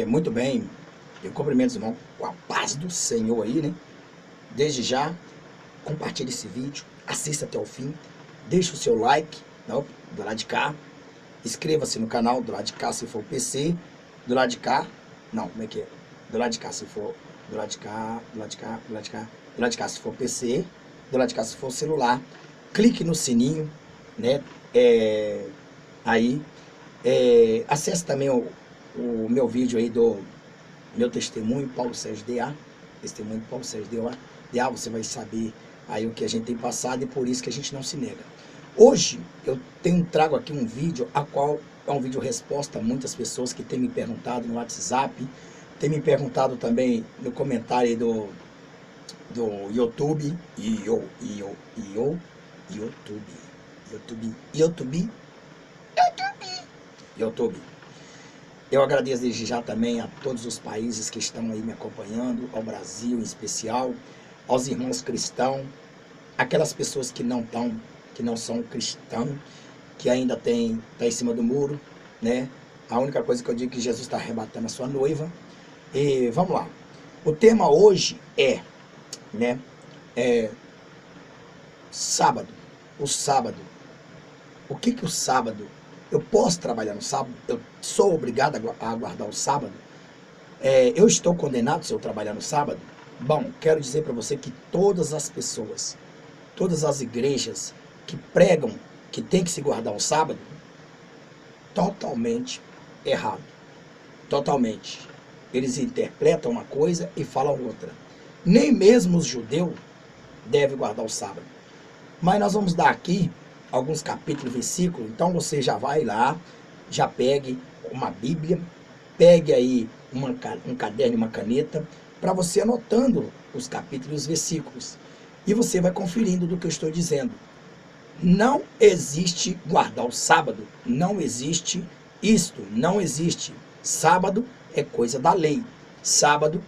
Muito bem, eu cumprimento os irmãos com a paz do Senhor aí, né? Desde já, compartilhe esse vídeo, assista até o fim, deixe o seu like, não, do lado de cá, inscreva-se no canal do lado de cá se for PC, do lado de cá, não, como é que é? Do lado de cá se for, do lado de cá, do lado de cá, do lado de cá, do lado de cá se for PC, do lado de cá se for celular, clique no sininho, né? Acesse também o meu vídeo aí do meu testemunho, Paulo Sérgio D.A. Testemunho Paulo Sérgio D.A. Você vai saber aí o que a gente tem passado e por isso que a gente não se nega. Hoje eu trago aqui um vídeo, a qual é um vídeo resposta a muitas pessoas que têm me perguntado no WhatsApp, têm me perguntado também no comentário aí do YouTube, YouTube. Eu agradeço desde já também a todos os países que estão aí me acompanhando, ao Brasil em especial, aos irmãos cristãos, aquelas pessoas que não são cristãos, que ainda tá em cima do muro, né? A única coisa que eu digo é que Jesus está arrebatando a sua noiva. E vamos lá. O tema hoje sábado. O sábado. O que o sábado? Eu posso trabalhar no sábado? Eu sou obrigado a guardar o sábado? Eu estou condenado se eu trabalhar no sábado? Bom, quero dizer para você que todas as pessoas, todas as igrejas que pregam que tem que se guardar o sábado, totalmente errado. Totalmente. Eles interpretam uma coisa e falam outra. Nem mesmo os judeus devem guardar o sábado. Mas nós vamos dar aqui alguns capítulos, versículos. Então você já vai lá, já pegue uma Bíblia, pegue aí um caderno e uma caneta, para você anotando os capítulos e os versículos. E você vai conferindo do que eu estou dizendo. Não existe guardar o sábado, não existe isto, não existe. Sábado é coisa da lei. Sábado,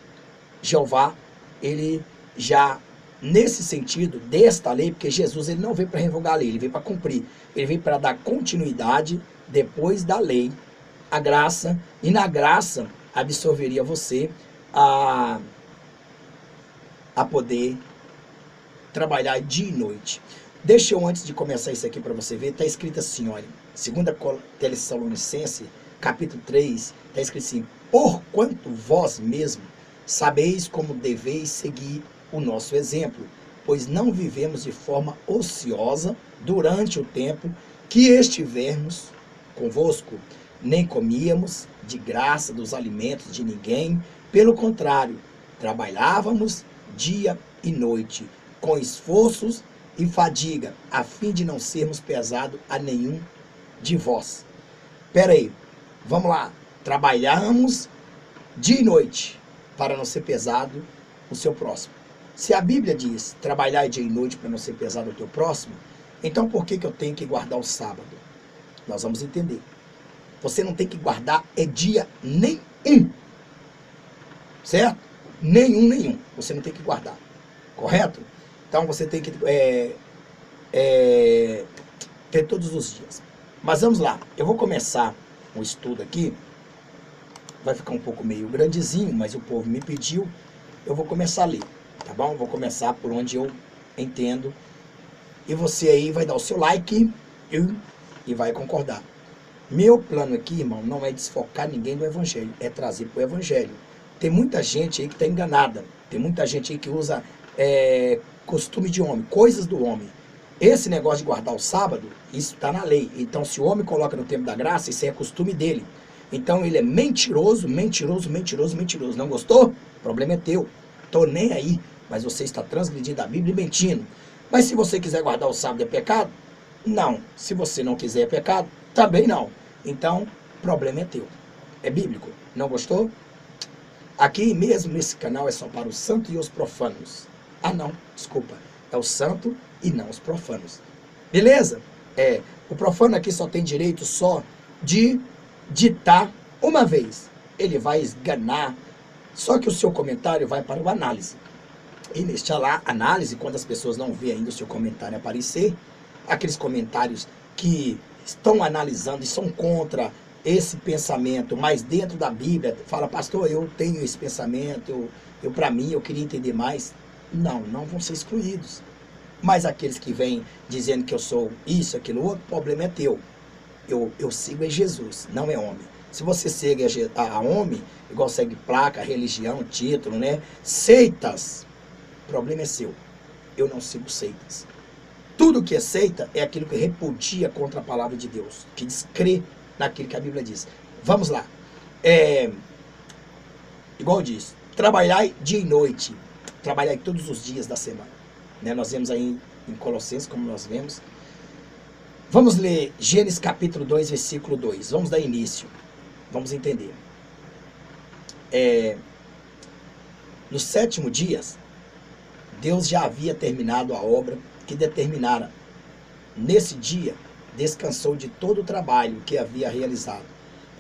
Jeová, ele já, nesse sentido, desta lei, porque Jesus ele não veio para revogar a lei, ele veio para cumprir. Ele veio para dar continuidade depois da lei, a graça, e na graça absorveria você a poder trabalhar dia e noite. Deixa eu, antes de começar isso aqui para você ver, está escrito assim, olha, 2 Tessalonicenses, capítulo 3, está escrito assim: porquanto vós mesmo sabeis como deveis seguir o nosso exemplo, pois não vivemos de forma ociosa durante o tempo que estivermos convosco, nem comíamos de graça dos alimentos de ninguém, pelo contrário, trabalhávamos dia e noite, com esforços e fadiga, a fim de não sermos pesados a nenhum de vós. Espera aí, vamos lá. Trabalhamos dia e noite para não ser pesado o seu próximo. Se a Bíblia diz trabalhar dia e noite para não ser pesado o teu próximo, então por que eu tenho que guardar o sábado? Nós vamos entender. Você não tem que guardar dia nenhum. Certo? Nenhum. Você não tem que guardar. Correto? Então você tem que ter todos os dias. Mas vamos lá. Eu vou começar um estudo aqui. Vai ficar um pouco meio grandezinho, mas o povo me pediu. Eu vou começar a ler. Tá bom? Vou começar por onde eu entendo. E você aí vai dar o seu like e vai concordar. Meu plano aqui, irmão, não é desfocar ninguém do evangelho. É trazer para o evangelho. Tem muita gente aí que está enganada. Tem muita gente aí que usa costume de homem, coisas do homem. Esse negócio de guardar o sábado, isso está na lei. Então, se o homem coloca no tempo da graça, isso aí é costume dele. Então, ele é mentiroso. Não gostou? O problema é teu. Tô nem aí. Mas você está transgredindo a Bíblia e mentindo. Mas se você quiser guardar o sábado, é pecado? Não. Se você não quiser, é pecado? Também não. Então, o problema é teu. É bíblico. Não gostou? Aqui mesmo nesse canal é só para os santos e os profanos. Ah, não. Desculpa. É o santo e não os profanos. Beleza? O profano aqui só tem direito só de ditar uma vez. Ele vai esganar. Só que o seu comentário vai para o análise. E neste análise, quando as pessoas não veem ainda o seu comentário aparecer, aqueles comentários que estão analisando e são contra esse pensamento, mas dentro da Bíblia, fala, pastor, eu tenho esse pensamento, eu para mim, eu queria entender mais. Não vão ser excluídos. Mas aqueles que vêm dizendo que eu sou isso, aquilo outro, o problema é teu. Eu sigo é Jesus, não é homem. Se você segue a homem, igual segue placa, religião, título, né? Seitas, o problema é seu. Eu não sigo seitas. Tudo que é seita é aquilo que repudia contra a palavra de Deus, que descrê naquilo que a Bíblia diz. Vamos lá. Igual diz, trabalhai dia e noite, trabalhai todos os dias da semana. Né? Nós vemos aí em Colossenses, como nós vemos. Vamos ler Gênesis capítulo 2, versículo 2. Vamos dar início. Vamos entender. No sétimo dia, Deus já havia terminado a obra que determinara. Nesse dia, descansou de todo o trabalho que havia realizado.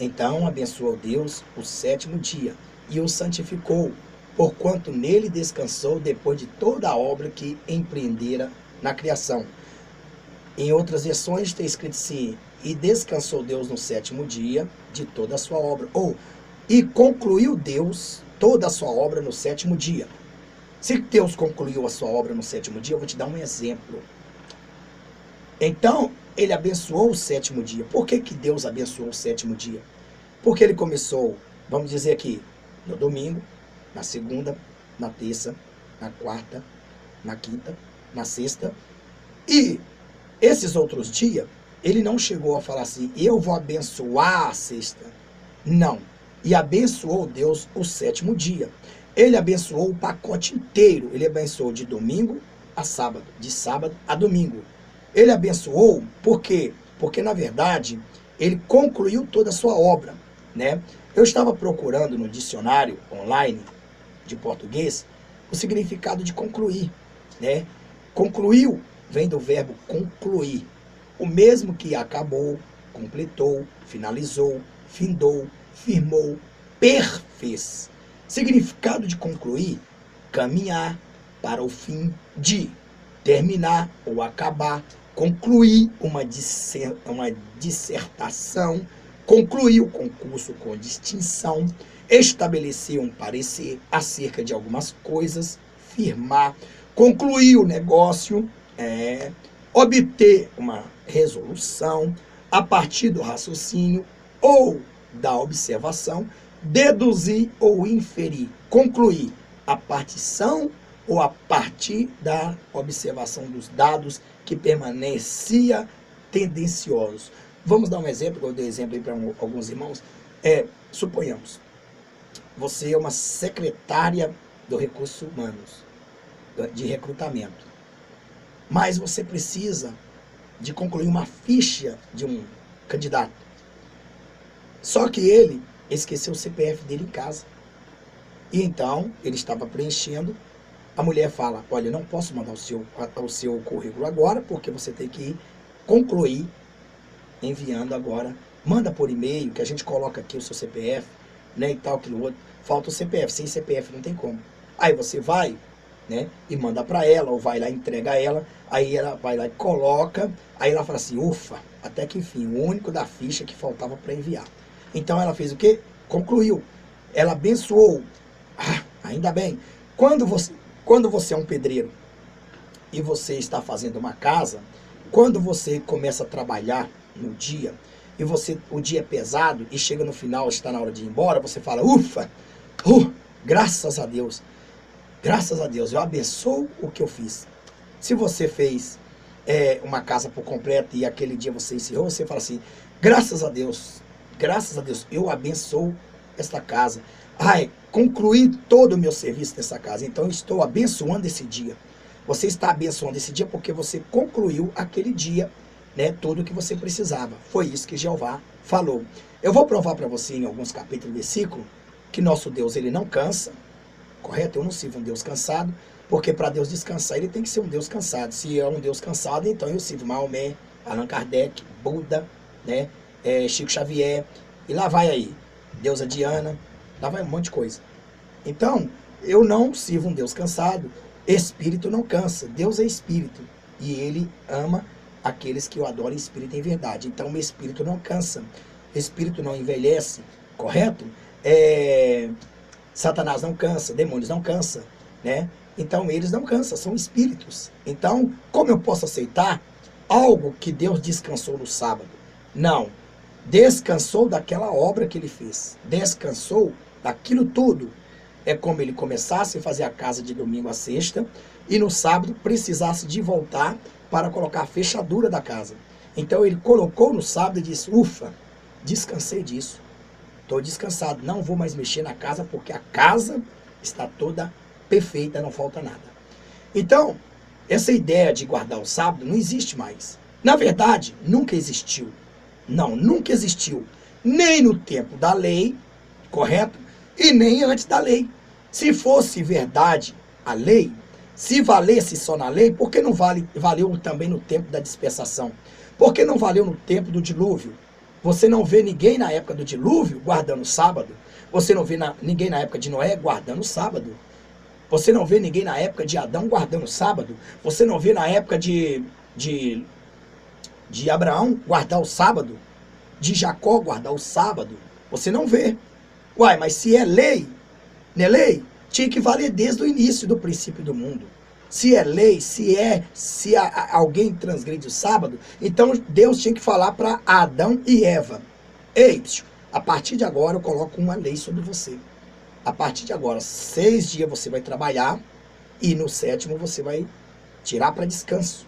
Então abençoou Deus o sétimo dia e o santificou, porquanto nele descansou depois de toda a obra que empreendera na criação. Em outras versões tem escrito assim, e descansou Deus no sétimo dia de toda a sua obra. Ou, e concluiu Deus toda a sua obra no sétimo dia. Se Deus concluiu a sua obra no sétimo dia, eu vou te dar um exemplo. Então, ele abençoou o sétimo dia. Por que que Deus abençoou o sétimo dia? Porque ele começou, vamos dizer aqui, no domingo, na segunda, na terça, na quarta, na quinta, na sexta. E esses outros dias, ele não chegou a falar assim, eu vou abençoar a sexta. Não. E abençoou Deus o sétimo dia. Ele abençoou o pacote inteiro. Ele abençoou de domingo a sábado, de sábado a domingo. Ele abençoou, por quê? Porque, na verdade, ele concluiu toda a sua obra, né? Eu estava procurando no dicionário online de português o significado de concluir, né? Concluiu vem do verbo concluir, o mesmo que acabou, completou, finalizou, findou, firmou, perfez. Significado de concluir, caminhar para o fim de, terminar ou acabar, concluir uma dissertação, concluir o concurso com distinção, estabelecer um parecer acerca de algumas coisas, firmar, concluir o negócio, obter uma resolução a partir do raciocínio ou da observação, deduzir ou inferir, concluir a partição ou a partir da observação dos dados que permanecia tendenciosos. Vamos dar um exemplo, eu dei exemplo aí para alguns irmãos. Suponhamos, você é uma secretária do Recursos Humanos, de recrutamento, mas você precisa de concluir uma ficha de um candidato. Só que ele esqueceu o CPF dele em casa. E então, ele estava preenchendo. A mulher fala, olha, eu não posso mandar o seu currículo agora, porque você tem que concluir enviando agora. Manda por e-mail, que a gente coloca aqui o seu CPF, né, e tal, aquilo outro. Falta o CPF, sem CPF não tem como. Aí você vai, né, e manda para ela, ou vai lá e entrega a ela, aí ela vai lá e coloca, aí ela fala assim, ufa, até que enfim, o único da ficha que faltava para enviar. Então ela fez o quê? Concluiu. Ela abençoou. Ainda bem. Quando você é um pedreiro e você está fazendo uma casa, quando você começa a trabalhar no dia, e o dia é pesado, e chega no final, está na hora de ir embora, você fala, ufa, graças a Deus, eu abençoo o que eu fiz. Se você fez uma casa por completo e aquele dia você encerrou, você fala assim, graças a Deus, eu abençoo esta casa. Concluí todo o meu serviço nessa casa, então eu estou abençoando esse dia. Você está abençoando esse dia porque você concluiu aquele dia, né, tudo o que você precisava. Foi isso que Jeová falou. Eu vou provar para você em alguns capítulos e versículos que nosso Deus, ele não cansa, correto? Eu não sirvo um Deus cansado, porque para Deus descansar, ele tem que ser um Deus cansado. Se é um Deus cansado, então eu sirvo Maomé, Allan Kardec, Buda, né, Chico Xavier, e lá vai aí, Deusa Diana, lá vai um monte de coisa. Então, eu não sirvo um Deus cansado, espírito não cansa, Deus é espírito, e ele ama aqueles que o adoram em espírito e em verdade. Então, meu espírito não cansa. espírito não envelhece, correto? Satanás não cansa, demônios não cansam, né? Então eles não cansam, são espíritos. Então, como eu posso aceitar algo que Deus descansou no sábado? Não. Descansou daquela obra que ele fez. Descansou daquilo tudo. É como ele começasse a fazer a casa de domingo a sexta e no sábado precisasse de voltar para colocar a fechadura da casa. Então ele colocou no sábado e disse, ufa, descansei disso. Estou descansado, não vou mais mexer na casa porque a casa está toda perfeita, não falta nada. Então, essa ideia de guardar o sábado não existe mais. Na verdade, nunca existiu. Não, nunca existiu. Nem no tempo da lei, correto? E nem antes da lei. Se fosse verdade a lei, se valesse só na lei, por que não valeu também no tempo da dispensação? Por que não valeu no tempo do dilúvio? Você não vê ninguém na época do dilúvio guardando o sábado. Você não vê ninguém na época de Noé guardando o sábado. Você não vê ninguém na época de Adão guardando o sábado. Você não vê na época de Abraão guardar o sábado. De Jacó guardar o sábado. Você não vê. Uai, mas se é lei, não é lei? Tinha que valer desde o início do princípio do mundo. Se é lei, se alguém transgride o sábado, então Deus tinha que falar para Adão e Eva. Ei, a partir de agora eu coloco uma lei sobre você. A partir de agora, 6 dias você vai trabalhar e no 7º você vai tirar para descanso.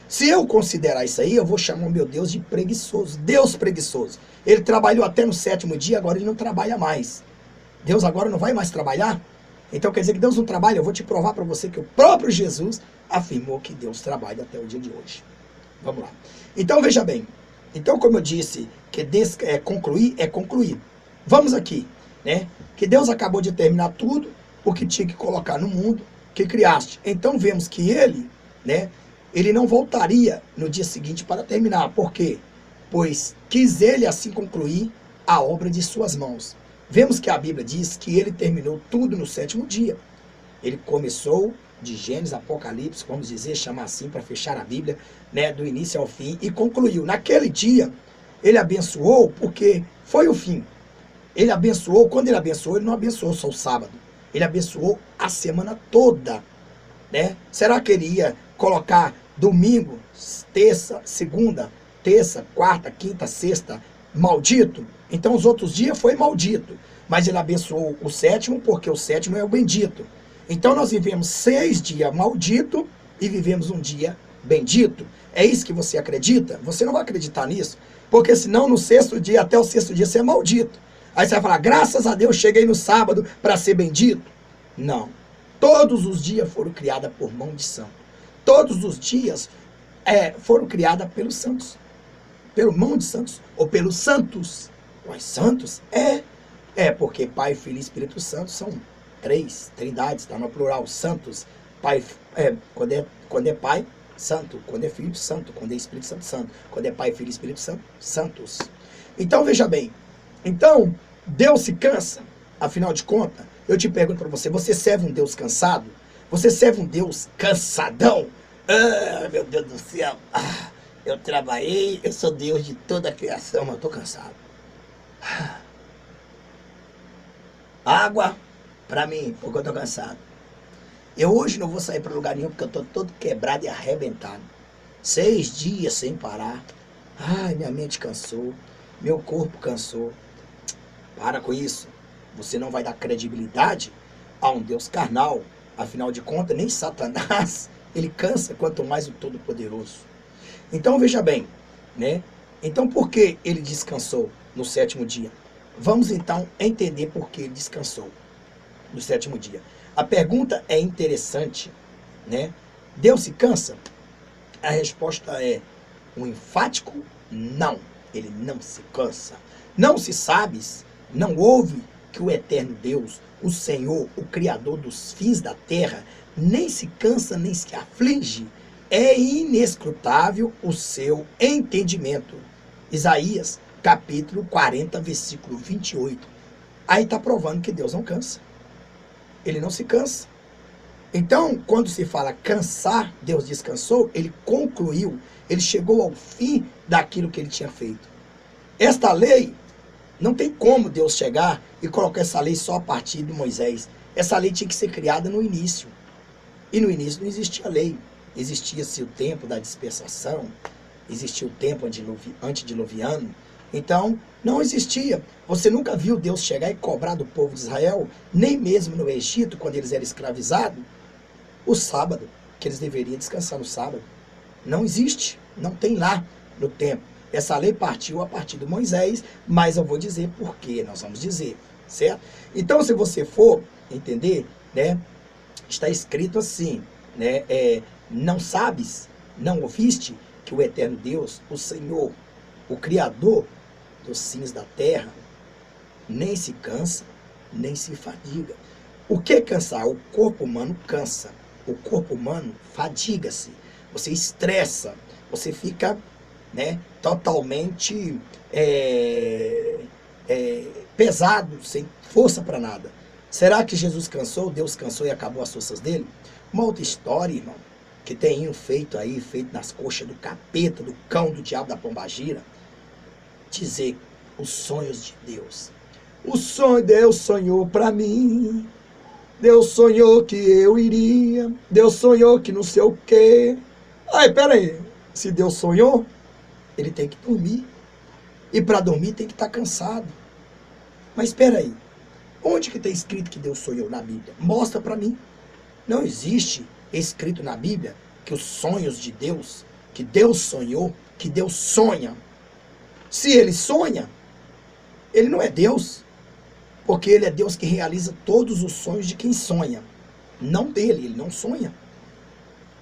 Se eu considerar isso aí, eu vou chamar o meu Deus de preguiçoso. Deus preguiçoso. Ele trabalhou até no 7º dia, agora ele não trabalha mais. Deus agora não vai mais trabalhar? Então quer dizer que Deus não trabalha? Eu vou te provar para você que o próprio Jesus afirmou que Deus trabalha até o dia de hoje. Vamos lá. Então veja bem. Então como eu disse, que concluir é concluir. Vamos aqui, né? Que Deus acabou de terminar tudo, o que tinha que colocar no mundo, que criaste. Então vemos que ele, né? Ele não voltaria no dia seguinte para terminar. Por quê? Pois quis ele assim concluir a obra de suas mãos. Vemos que a Bíblia diz que ele terminou tudo no 7º dia. Ele começou de Gênesis, Apocalipse, vamos dizer, chamar assim para fechar a Bíblia, né, do início ao fim, e concluiu. Naquele dia, ele abençoou porque foi o fim. Ele abençoou, quando ele abençoou, ele não abençoou só o sábado. Ele abençoou a semana toda, né? Será que ele ia colocar domingo, terça, segunda, terça, quarta, quinta, sexta, maldito? Então os outros dias foi maldito, mas ele abençoou o 7º porque o 7º é o bendito. Então nós vivemos 6 dias maldito e vivemos um dia bendito. É isso que você acredita? Você não vai acreditar nisso, porque senão no 6º dia, até o 6º dia, você é maldito. Aí você vai falar, graças a Deus cheguei no sábado para ser bendito. Não. Todos os dias foram criados por mão de santo. Todos os dias foram criados pelos santos. Pelo mão de santos, ou pelos santos. Os santos? Porque Pai, Filho e Espírito Santo são 3 trindades, está no plural, santos. Pai, quando é Pai, santo. Quando é Filho, santo. Quando é Espírito Santo, santo. Quando é Pai, Filho e Espírito Santo, santos. Então, veja bem. Então, Deus se cansa? Afinal de contas, eu te pergunto para você, você serve um Deus cansado? Você serve um Deus cansadão? Ah, meu Deus do céu. Eu trabalhei, eu sou Deus de toda a criação, mas eu estou cansado. Água para mim, porque eu estou cansado. Eu hoje não vou sair para lugar nenhum, porque eu estou todo quebrado e arrebentado. 6 dias sem parar. Ai, minha mente cansou, meu corpo cansou. Para com isso. Você não vai dar credibilidade a um Deus carnal. Afinal de contas, nem Satanás, ele cansa, quanto mais o Todo-Poderoso. Então, veja bem, né? Então, por que ele descansou no 7º dia? Vamos, então, entender por que ele descansou no 7º dia. A pergunta é interessante, né? Deus se cansa? A resposta é um enfático não. Ele não se cansa. Não se sabes, não ouve que o eterno Deus, o Senhor, o Criador dos fins da terra, nem se cansa, nem se aflige. É inescrutável o seu entendimento. Isaías, capítulo 40, versículo 28. Aí está provando que Deus não cansa. Ele não se cansa. Então, quando se fala cansar, Deus descansou, ele concluiu, ele chegou ao fim daquilo que ele tinha feito. Esta lei, não tem como Deus chegar e colocar essa lei só a partir de Moisés. Essa lei tinha que ser criada no início. E no início não existia lei. Existia-se o tempo da dispensação, existia o tempo antediluviano. Então, não existia. Você nunca viu Deus chegar e cobrar do povo de Israel, nem mesmo no Egito, quando eles eram escravizados, o sábado, que eles deveriam descansar no sábado. Não existe, não tem lá no tempo. Essa lei partiu a partir de Moisés, mas eu vou dizer por quê, nós vamos dizer, certo? Então, se você for entender, né, está escrito assim, né, não sabes, não ouviste, que o eterno Deus, o Senhor, o Criador dos cimos da terra, nem se cansa, nem se fadiga. O que cansar? O corpo humano cansa. O corpo humano fadiga-se. Você estressa. Você fica, né, totalmente pesado, sem força para nada. Será que Jesus cansou? Deus cansou e acabou as forças dele? Uma outra história, irmão, que tem feito nas coxas do capeta, do cão, do diabo, da pombagira, dizer os sonhos de Deus. O sonho Deus sonhou para mim. Deus sonhou que eu iria. Deus sonhou que não sei o quê. Ai, peraí. Se Deus sonhou, ele tem que dormir. E para dormir tem que estar cansado. Mas peraí. Onde que tem escrito que Deus sonhou na Bíblia? Mostra para mim. Não existe escrito na Bíblia que os sonhos de Deus, que Deus sonhou, que Deus sonha. Se ele sonha, ele não é Deus, porque ele é Deus que realiza todos os sonhos de quem sonha, não dele, ele não sonha.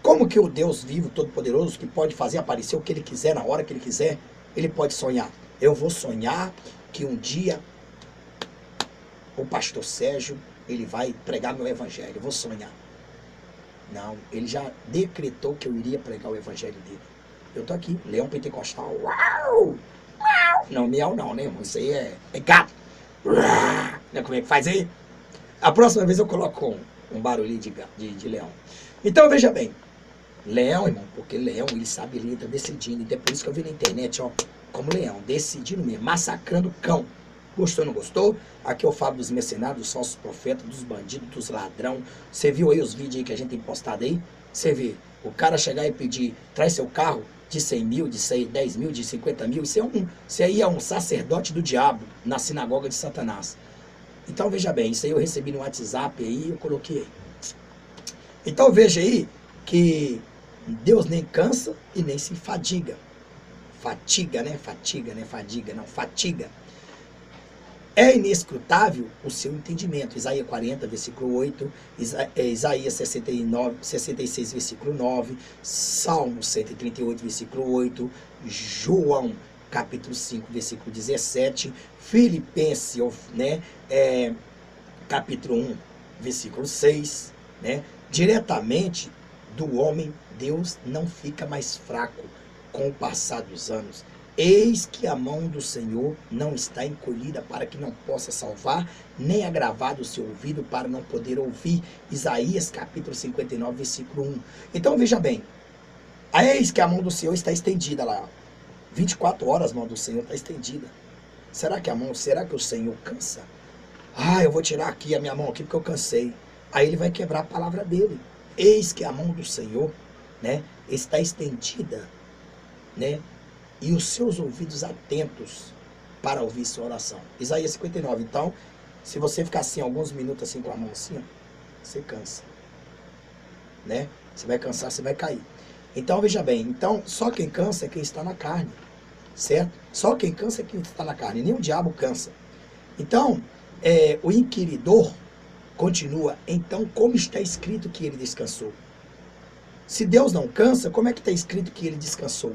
Como que o Deus vivo, todo-poderoso, que pode fazer aparecer o que ele quiser, na hora que ele quiser, ele pode sonhar? Eu vou sonhar que um dia o pastor Sérgio, ele vai pregar meu evangelho, eu vou sonhar. Não, ele já decretou que eu iria pregar o evangelho dele. Eu tô aqui, leão pentecostal, uau! Não, miau não, né, irmão? Isso aí é gato. Né, como é que faz aí? A próxima vez eu coloco um barulhinho de leão. Então, veja bem. Leão, irmão, porque leão, ele sabe, ele entra decidindo. Então é por isso que eu vi na internet, ó, como leão, decidindo mesmo, massacrando cão. Gostou ou não gostou? Aqui eu falo dos mercenários, dos falsos profetas, dos bandidos, dos ladrão. Você viu aí os vídeos aí que a gente tem postado aí? Você vê, o cara chegar e pedir, traz seu carro, de 100 mil, de 10 mil, de 50 mil, isso aí é um sacerdote do diabo na sinagoga de Satanás. Então veja bem, isso aí eu recebi no WhatsApp aí, eu coloquei. Então veja aí que Deus nem cansa e nem se fadiga. Fatiga, né? Fadiga, não, fatiga. É inescrutável o seu entendimento. Isaías 40, versículo 8, Isaías 66, versículo 9, Salmo 138, versículo 8, João, capítulo 5, versículo 17, Filipenses, né, capítulo 1, versículo 6, né, diretamente do homem, Deus não fica mais fraco com o passar dos anos. Eis que a mão do Senhor não está encolhida para que não possa salvar, nem agravado o seu ouvido para não poder ouvir. Isaías capítulo 59, versículo 1. Então veja bem, eis que a mão do Senhor está estendida lá. 24 horas a mão do Senhor está estendida. Será que o Senhor cansa? Eu vou tirar aqui a minha mão aqui porque eu cansei. Aí ele vai quebrar a palavra dele. Eis que a mão do Senhor, né, está estendida, né? E os seus ouvidos atentos para ouvir sua oração. Isaías 59. Então, se você ficar assim, alguns minutos assim com a mão assim, ó, você cansa. Né? Você vai cansar, você vai cair. Então, veja bem. Então, só quem cansa é quem está na carne. Certo? Só quem cansa é quem está na carne. Nem o diabo cansa. Então, o inquiridor continua. Então, como está escrito que ele descansou? Se Deus não cansa, como é que está escrito que ele descansou?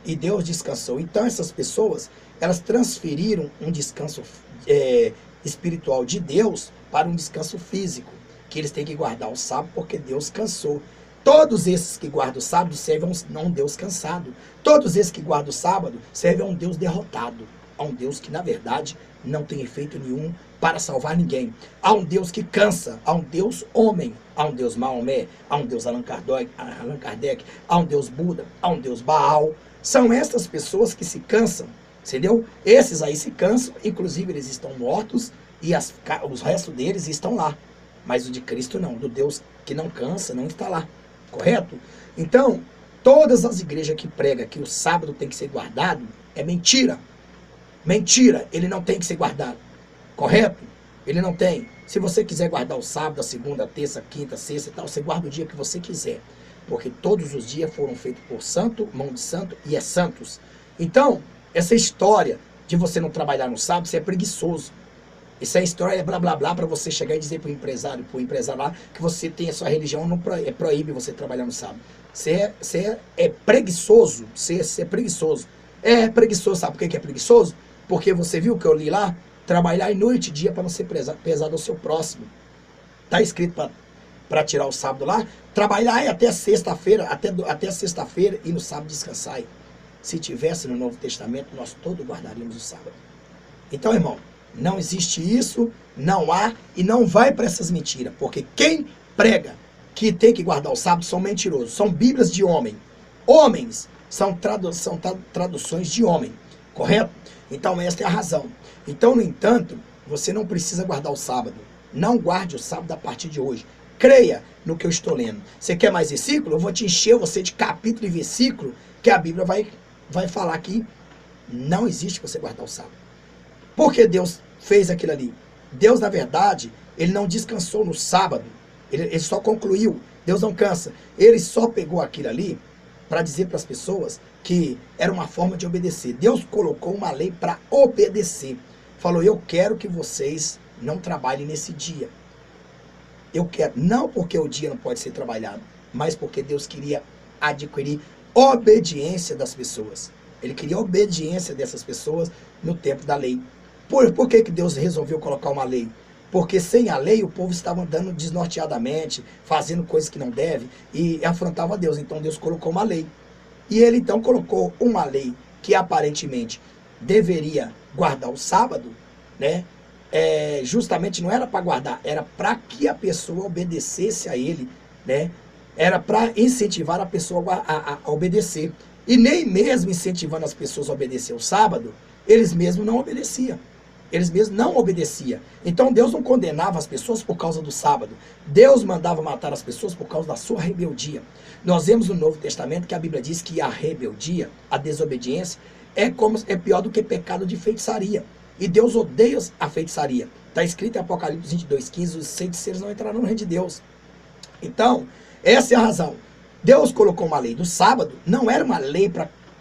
E Deus descansou. Então essas pessoas, elas transferiram um descanso espiritual de Deus para um descanso físico, que eles têm que guardar o sábado porque Deus cansou. Todos esses que guardam o sábado servem a um Deus cansado. Todos esses que guardam o sábado servem a um Deus derrotado, a um Deus que na verdade não tem efeito nenhum para salvar ninguém. Há um Deus que cansa, há um Deus homem, há um Deus Maomé, há um Deus Allan Kardec, há um Deus Buda, há um Deus Baal. São essas pessoas que se cansam, Entendeu? Esses aí se cansam, inclusive eles estão mortos e os restos deles estão lá. Mas o de Cristo não, do Deus que não cansa, não está lá. Correto? Então, todas as igrejas que pregam que o sábado tem que ser guardado, é mentira. Mentira, ele não tem que ser guardado. Correto? Ele não tem. Se você quiser guardar o sábado, a segunda, a terça, a quinta, a sexta e tal, você guarda o dia que você quiser. Porque todos os dias foram feitos por santo, mão de santo e é santos. Então, essa história de você não trabalhar no sábado, isso é preguiçoso. Isso é história, é blá blá blá, para você chegar e dizer para o empresário lá, que você tem a sua religião, não proíbe você trabalhar no sábado. Você é preguiçoso, você é preguiçoso. É preguiçoso, sabe por que é preguiçoso? Porque você viu que eu li lá, trabalhar noite e dia para não ser pesado ao seu próximo. Está escrito para tirar o sábado lá, trabalhar até sexta-feira, até sexta-feira e no sábado descansar. Se tivesse no Novo Testamento, nós todos guardaríamos o sábado. Então, irmão, não existe isso, não há e não vai para essas mentiras, porque quem prega que tem que guardar o sábado são mentirosos, são bíblias de homem. Homens são traduções de homem, correto? Então esta é a razão. Então, no entanto, você não precisa guardar o sábado. Não guarde o sábado a partir de hoje. Creia no que eu estou lendo. Você quer mais versículo? Eu vou te encher você de capítulo e versículo que a Bíblia vai falar que não existe você guardar o sábado. Por que Deus fez aquilo ali? Deus, na verdade, ele não descansou no sábado. Ele só concluiu. Deus não cansa. Ele só pegou aquilo ali para dizer para as pessoas que era uma forma de obedecer. Deus colocou uma lei para obedecer. Falou, eu quero que vocês não trabalhem nesse dia. Eu quero, não porque o dia não pode ser trabalhado, mas porque Deus queria adquirir obediência das pessoas. Ele queria obediência dessas pessoas no tempo da lei. Por que Deus resolveu colocar uma lei? Porque sem a lei o povo estava andando desnorteadamente, fazendo coisas que não deve e afrontava a Deus. Então Deus colocou uma lei. E ele então colocou uma lei que aparentemente deveria guardar o sábado, né? Justamente não era para guardar, era para que a pessoa obedecesse a ele, né? Era para incentivar a pessoa a obedecer. E nem mesmo incentivando as pessoas a obedecer o sábado, eles mesmos não obedeciam. Eles mesmos não obedeciam. Então Deus não condenava as pessoas por causa do sábado. Deus mandava matar as pessoas por causa da sua rebeldia. Nós vemos no Novo Testamento que a Bíblia diz que a rebeldia, a desobediência, é pior do que pecado de feitiçaria. E Deus odeia a feitiçaria. Está escrito em Apocalipse 22:15, os feiticeiros não entrarão no reino de Deus. Então, essa é a razão. Deus colocou uma lei do sábado, não era uma lei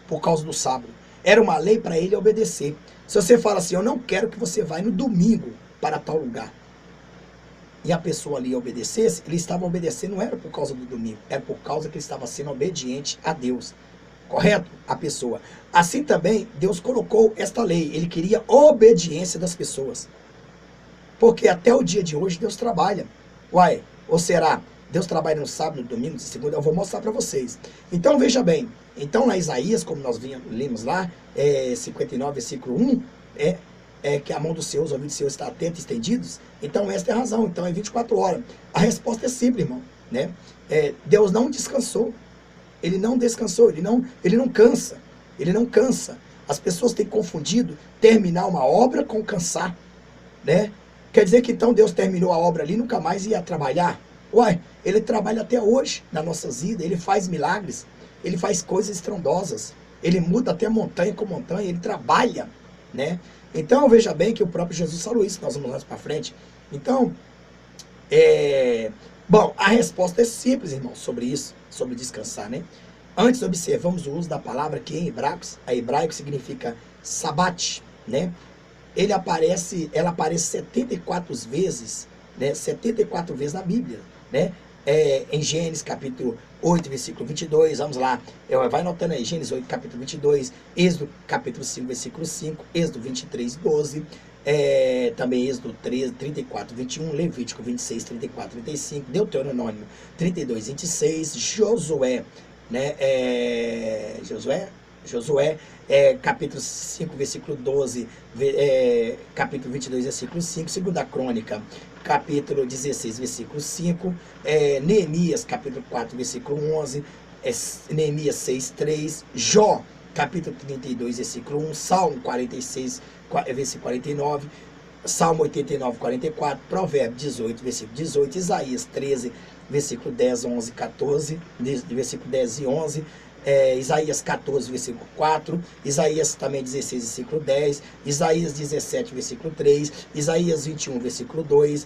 por causa do sábado. Era uma lei para ele obedecer. Se você fala assim, eu não quero que você vá no domingo para tal lugar, e a pessoa ali obedecesse, ele estava obedecendo, não era por causa do domingo, era por causa que ele estava sendo obediente a Deus. Correto? A pessoa. Assim também, Deus colocou esta lei. Ele queria obediência das pessoas. Porque até o dia de hoje Deus trabalha. Uai, ou será? Deus trabalha no sábado, no domingo, no segunda? Eu vou mostrar para vocês. Então, veja bem. Então, lá em Isaías, como nós lemos lá, 59, versículo 1, que a mão do Senhor, os ouvidos do Senhor estão atentos e estendidos. Então, esta é a razão. Então, é 24 horas. A resposta é simples, irmão. Né? Deus não descansou. Ele não descansou, ele não cansa. Ele não cansa. As pessoas têm confundido terminar uma obra com cansar. Né? Quer dizer que então Deus terminou a obra ali e nunca mais ia trabalhar? Uai, ele trabalha até hoje nas nossas vidas, ele faz milagres, ele faz coisas estrondosas, ele muda até montanha com montanha, ele trabalha, né? Então veja bem que o próprio Jesus falou isso, nós vamos lá para frente. Então, bom, a resposta é simples, irmão, sobre isso, sobre descansar, né? Antes observamos o uso da palavra que em hebraico significa sabat, né? Ela aparece 74 vezes, né? 74 vezes na Bíblia, né? Em Gênesis capítulo 8, versículo 22, vamos lá, vai anotando aí, Gênesis 8, capítulo 22, Êxodo capítulo 5, versículo 5, Êxodo 23, 12, também Êxodo 13, 34, 21, Levítico 26, 34, 35, Deuteronômio 32, 26, Josué, né? Josué, capítulo 5, versículo 12, capítulo 22, versículo 5, 2ª Crônica, capítulo 16, versículo 5, Neemias, capítulo 4, versículo 11, Neemias 6, 3, Jó, capítulo 32, versículo 1, Salmo 46, versículo 49, Salmo 89, 44, Provérbios 18, versículo 18, Isaías 13, versículo 10, 11, 14, versículo 10 e 11, Isaías 14, versículo 4, Isaías também 16, versículo 10, Isaías 17, versículo 3, Isaías 21, versículo 2,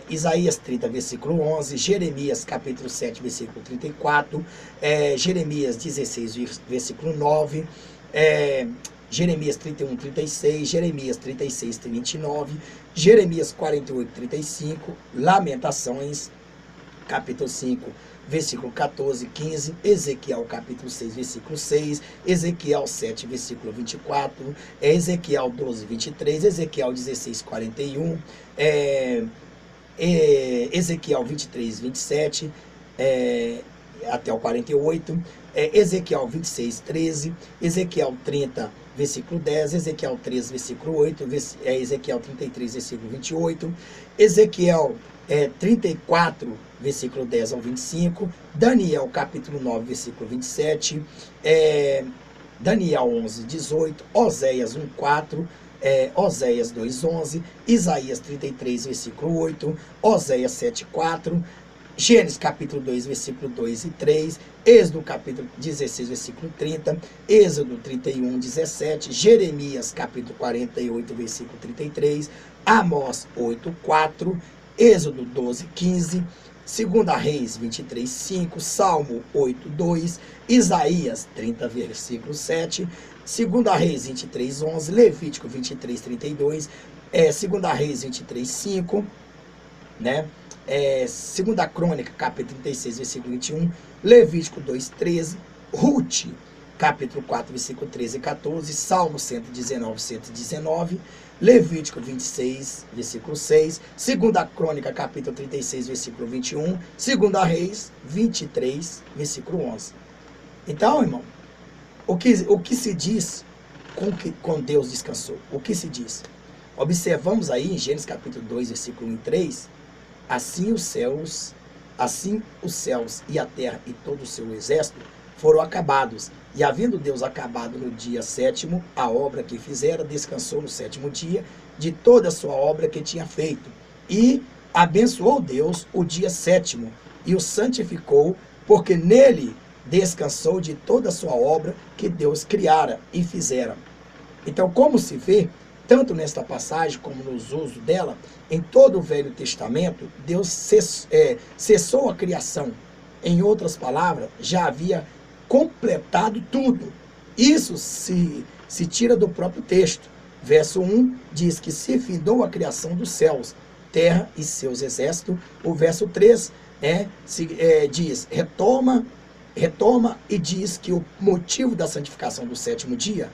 Isaías 30, versículo 11, Jeremias capítulo 7, versículo 34, Jeremias 16, versículo 9, Jeremias 31, 36, Jeremias 36, 29, Jeremias 48, 35, Lamentações capítulo 5, versículo 14, 15, Ezequiel capítulo 6, versículo 6, Ezequiel 7, versículo 24, Ezequiel 12, 23, Ezequiel 16, 41, Ezequiel 23, 27, até o 48, Ezequiel 26, 13, Ezequiel 30, versículo 10, Ezequiel 13, versículo 8, Ezequiel 33, versículo 28, Ezequiel 34, versículo 10 ao 25, Daniel capítulo 9, versículo 27, Daniel 11, 18, Oséias 1, 4, Oséias 2, 11, Isaías 33, versículo 8, Oséias 7, 4, Gênesis capítulo 2, versículo 2 e 3, Êxodo capítulo 16, versículo 30, Êxodo 31, 17, Jeremias capítulo 48, versículo 33, Amós 8, 4, Êxodo 12, 15, 2 Reis 23, 5, Salmo 8, 2, Isaías 30, versículo 7, 2 Reis 23, 11, Levítico 23, 32, 2 Reis 23, 5, né? 2 Crônica, capítulo 36, versículo 21, Levítico 2, 13, Ruth, capítulo 4, versículo 13 e 14, Salmo 119, 119, Levítico 26, versículo 6, 2 Crônica, capítulo 36, versículo 21, 2 Reis 23, versículo 11. Então, irmão, o que se diz com Deus descansou? O que se diz? Observamos aí em Gênesis capítulo 2, versículo 1 e 3, assim os céus e a terra e todo o seu exército foram acabados. E havendo Deus acabado no dia sétimo a obra que fizera, descansou no sétimo dia de toda a sua obra que tinha feito. E abençoou Deus o dia sétimo e o santificou, porque nele descansou de toda a sua obra que Deus criara e fizera. Então, como se vê, tanto nesta passagem como nos usos dela, em todo o Velho Testamento, Deus cessou a criação. Em outras palavras, já havia completado tudo. Isso se tira do próprio texto. Verso 1 diz que se findou a criação dos céus, terra e seus exércitos. O verso 3 diz, retoma e diz que o motivo da santificação do sétimo dia,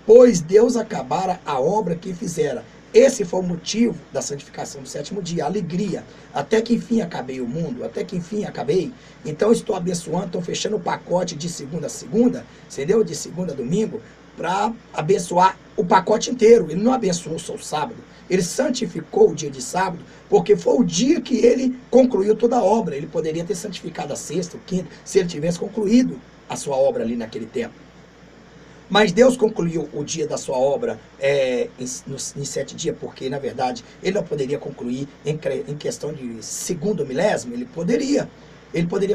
pois Deus acabara a obra que fizera. Esse foi o motivo da santificação do sétimo dia, a alegria. Até que enfim acabei o mundo, até que enfim acabei. Então estou abençoando, estou fechando o pacote de segunda a segunda, entendeu? De segunda a domingo, para abençoar o pacote inteiro. Ele não abençoou só o sábado, ele santificou o dia de sábado, porque foi o dia que ele concluiu toda a obra. Ele poderia ter santificado a sexta, o quinto, se ele tivesse concluído a sua obra ali naquele tempo. Mas Deus concluiu o dia da sua obra em 7 dias, porque, na verdade, ele não poderia concluir em questão de segundo milésimo. Ele poderia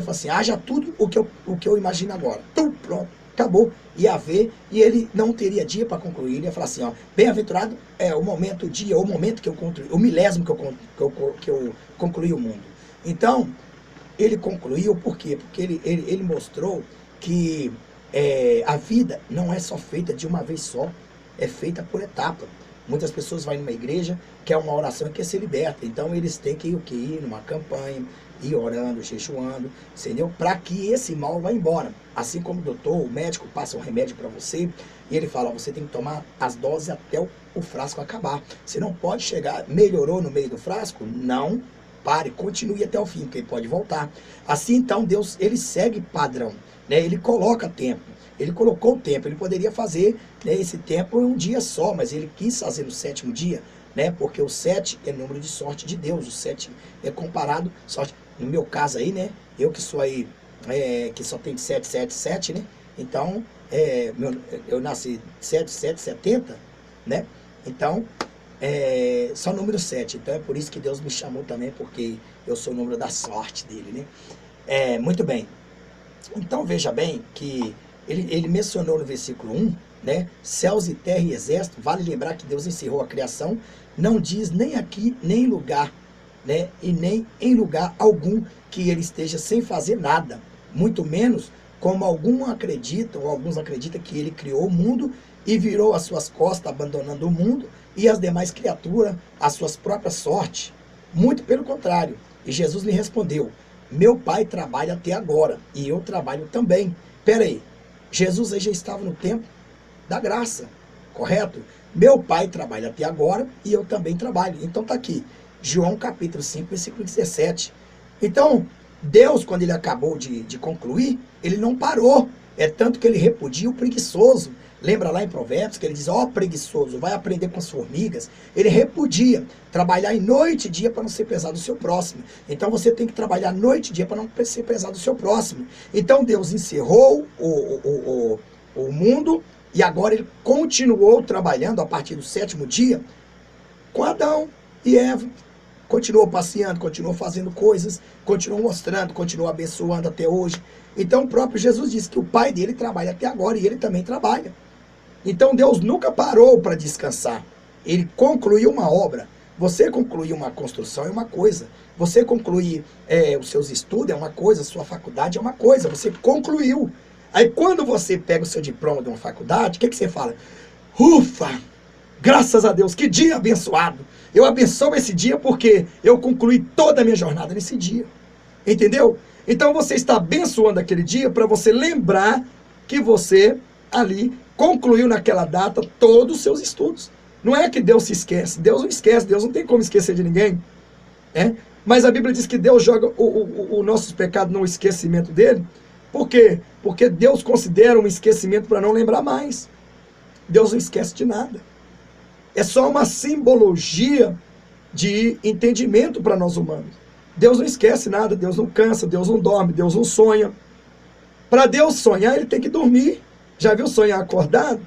falar assim, haja tudo o que eu imagino agora. Tum, pronto, acabou. Ia haver, e ele não teria dia para concluir. Ele ia falar assim, ó, bem-aventurado é o momento, o dia, o momento que eu concluí, o milésimo que eu concluí o mundo. Então, ele concluiu, por quê? Porque ele mostrou que a vida não é só feita de uma vez só, é feita por etapa. Muitas pessoas vão numa igreja, quer uma oração e quer ser liberta. Então eles têm que ir numa campanha, ir orando, jejuando, entendeu? Para que esse mal vá embora. Assim como o doutor, o médico passa um remédio para você, e ele fala, você tem que tomar as doses até o frasco acabar. Você não pode chegar, melhorou no meio do frasco? Não, pare, continue até o fim, porque ele pode voltar. Assim então Deus, ele segue padrão. Ele coloca tempo, ele colocou o tempo, ele poderia fazer esse tempo em um dia só, mas ele quis fazer no sétimo dia, porque o 7 é número de sorte de Deus, o 7 é comparado, sorte, no meu caso aí, eu que sou aí, que só tem 7, 7, 7, Então, eu nasci 7/7/70, né? Então, só número 7. Então é por isso que Deus me chamou também, porque eu sou o número da sorte dele, né? Muito bem. Então veja bem que ele mencionou no versículo 1, né? Céus e terra e exército. Vale lembrar que Deus encerrou a criação. Não diz nem aqui, nem em lugar, né? E nem em lugar algum que ele esteja sem fazer nada. Muito menos como alguns acreditam que ele criou o mundo e virou as suas costas, abandonando o mundo e as demais criaturas às suas próprias sortes. Muito pelo contrário. E Jesus lhe respondeu: meu pai trabalha até agora e eu trabalho também. Pera aí, Jesus aí já estava no tempo da graça, correto? Meu pai trabalha até agora e eu também trabalho. Então tá aqui, João capítulo 5, versículo 17. Então, Deus, quando ele acabou de concluir, ele não parou. É tanto que ele repudia o preguiçoso. Lembra lá em Provérbios que ele diz: ó, preguiçoso, vai aprender com as formigas. Ele repudia trabalhar em noite e dia para não ser pesado do seu próximo. Então você tem que trabalhar noite e dia para não ser pesado do seu próximo. Então Deus encerrou o mundo e agora ele continuou trabalhando a partir do 7º dia com Adão e Eva. Continuou passeando, continuou fazendo coisas, continuou mostrando, continuou abençoando até hoje. Então o próprio Jesus disse que o pai dele trabalha até agora e ele também trabalha. Então Deus nunca parou para descansar. Ele concluiu uma obra. Você concluir uma construção é uma coisa. Você concluir os seus estudos é uma coisa, a sua faculdade é uma coisa. Você concluiu. Aí quando você pega o seu diploma de uma faculdade, o que você fala? Ufa! Graças a Deus, que dia abençoado. Eu abençoo esse dia porque eu concluí toda a minha jornada nesse dia. Entendeu? Então você está abençoando aquele dia para você lembrar que você ali concluiu naquela data todos os seus estudos. Não é que Deus se esquece. Deus não esquece. Deus não tem como esquecer de ninguém. Mas a Bíblia diz que Deus joga os nossos pecados no esquecimento dele. Por quê? Porque Deus considera um esquecimento para não lembrar mais. Deus não esquece de nada. É só uma simbologia de entendimento para nós humanos. Deus não esquece nada, Deus não cansa, Deus não dorme, Deus não sonha. Para Deus sonhar, ele tem que dormir. Já viu sonhar acordado?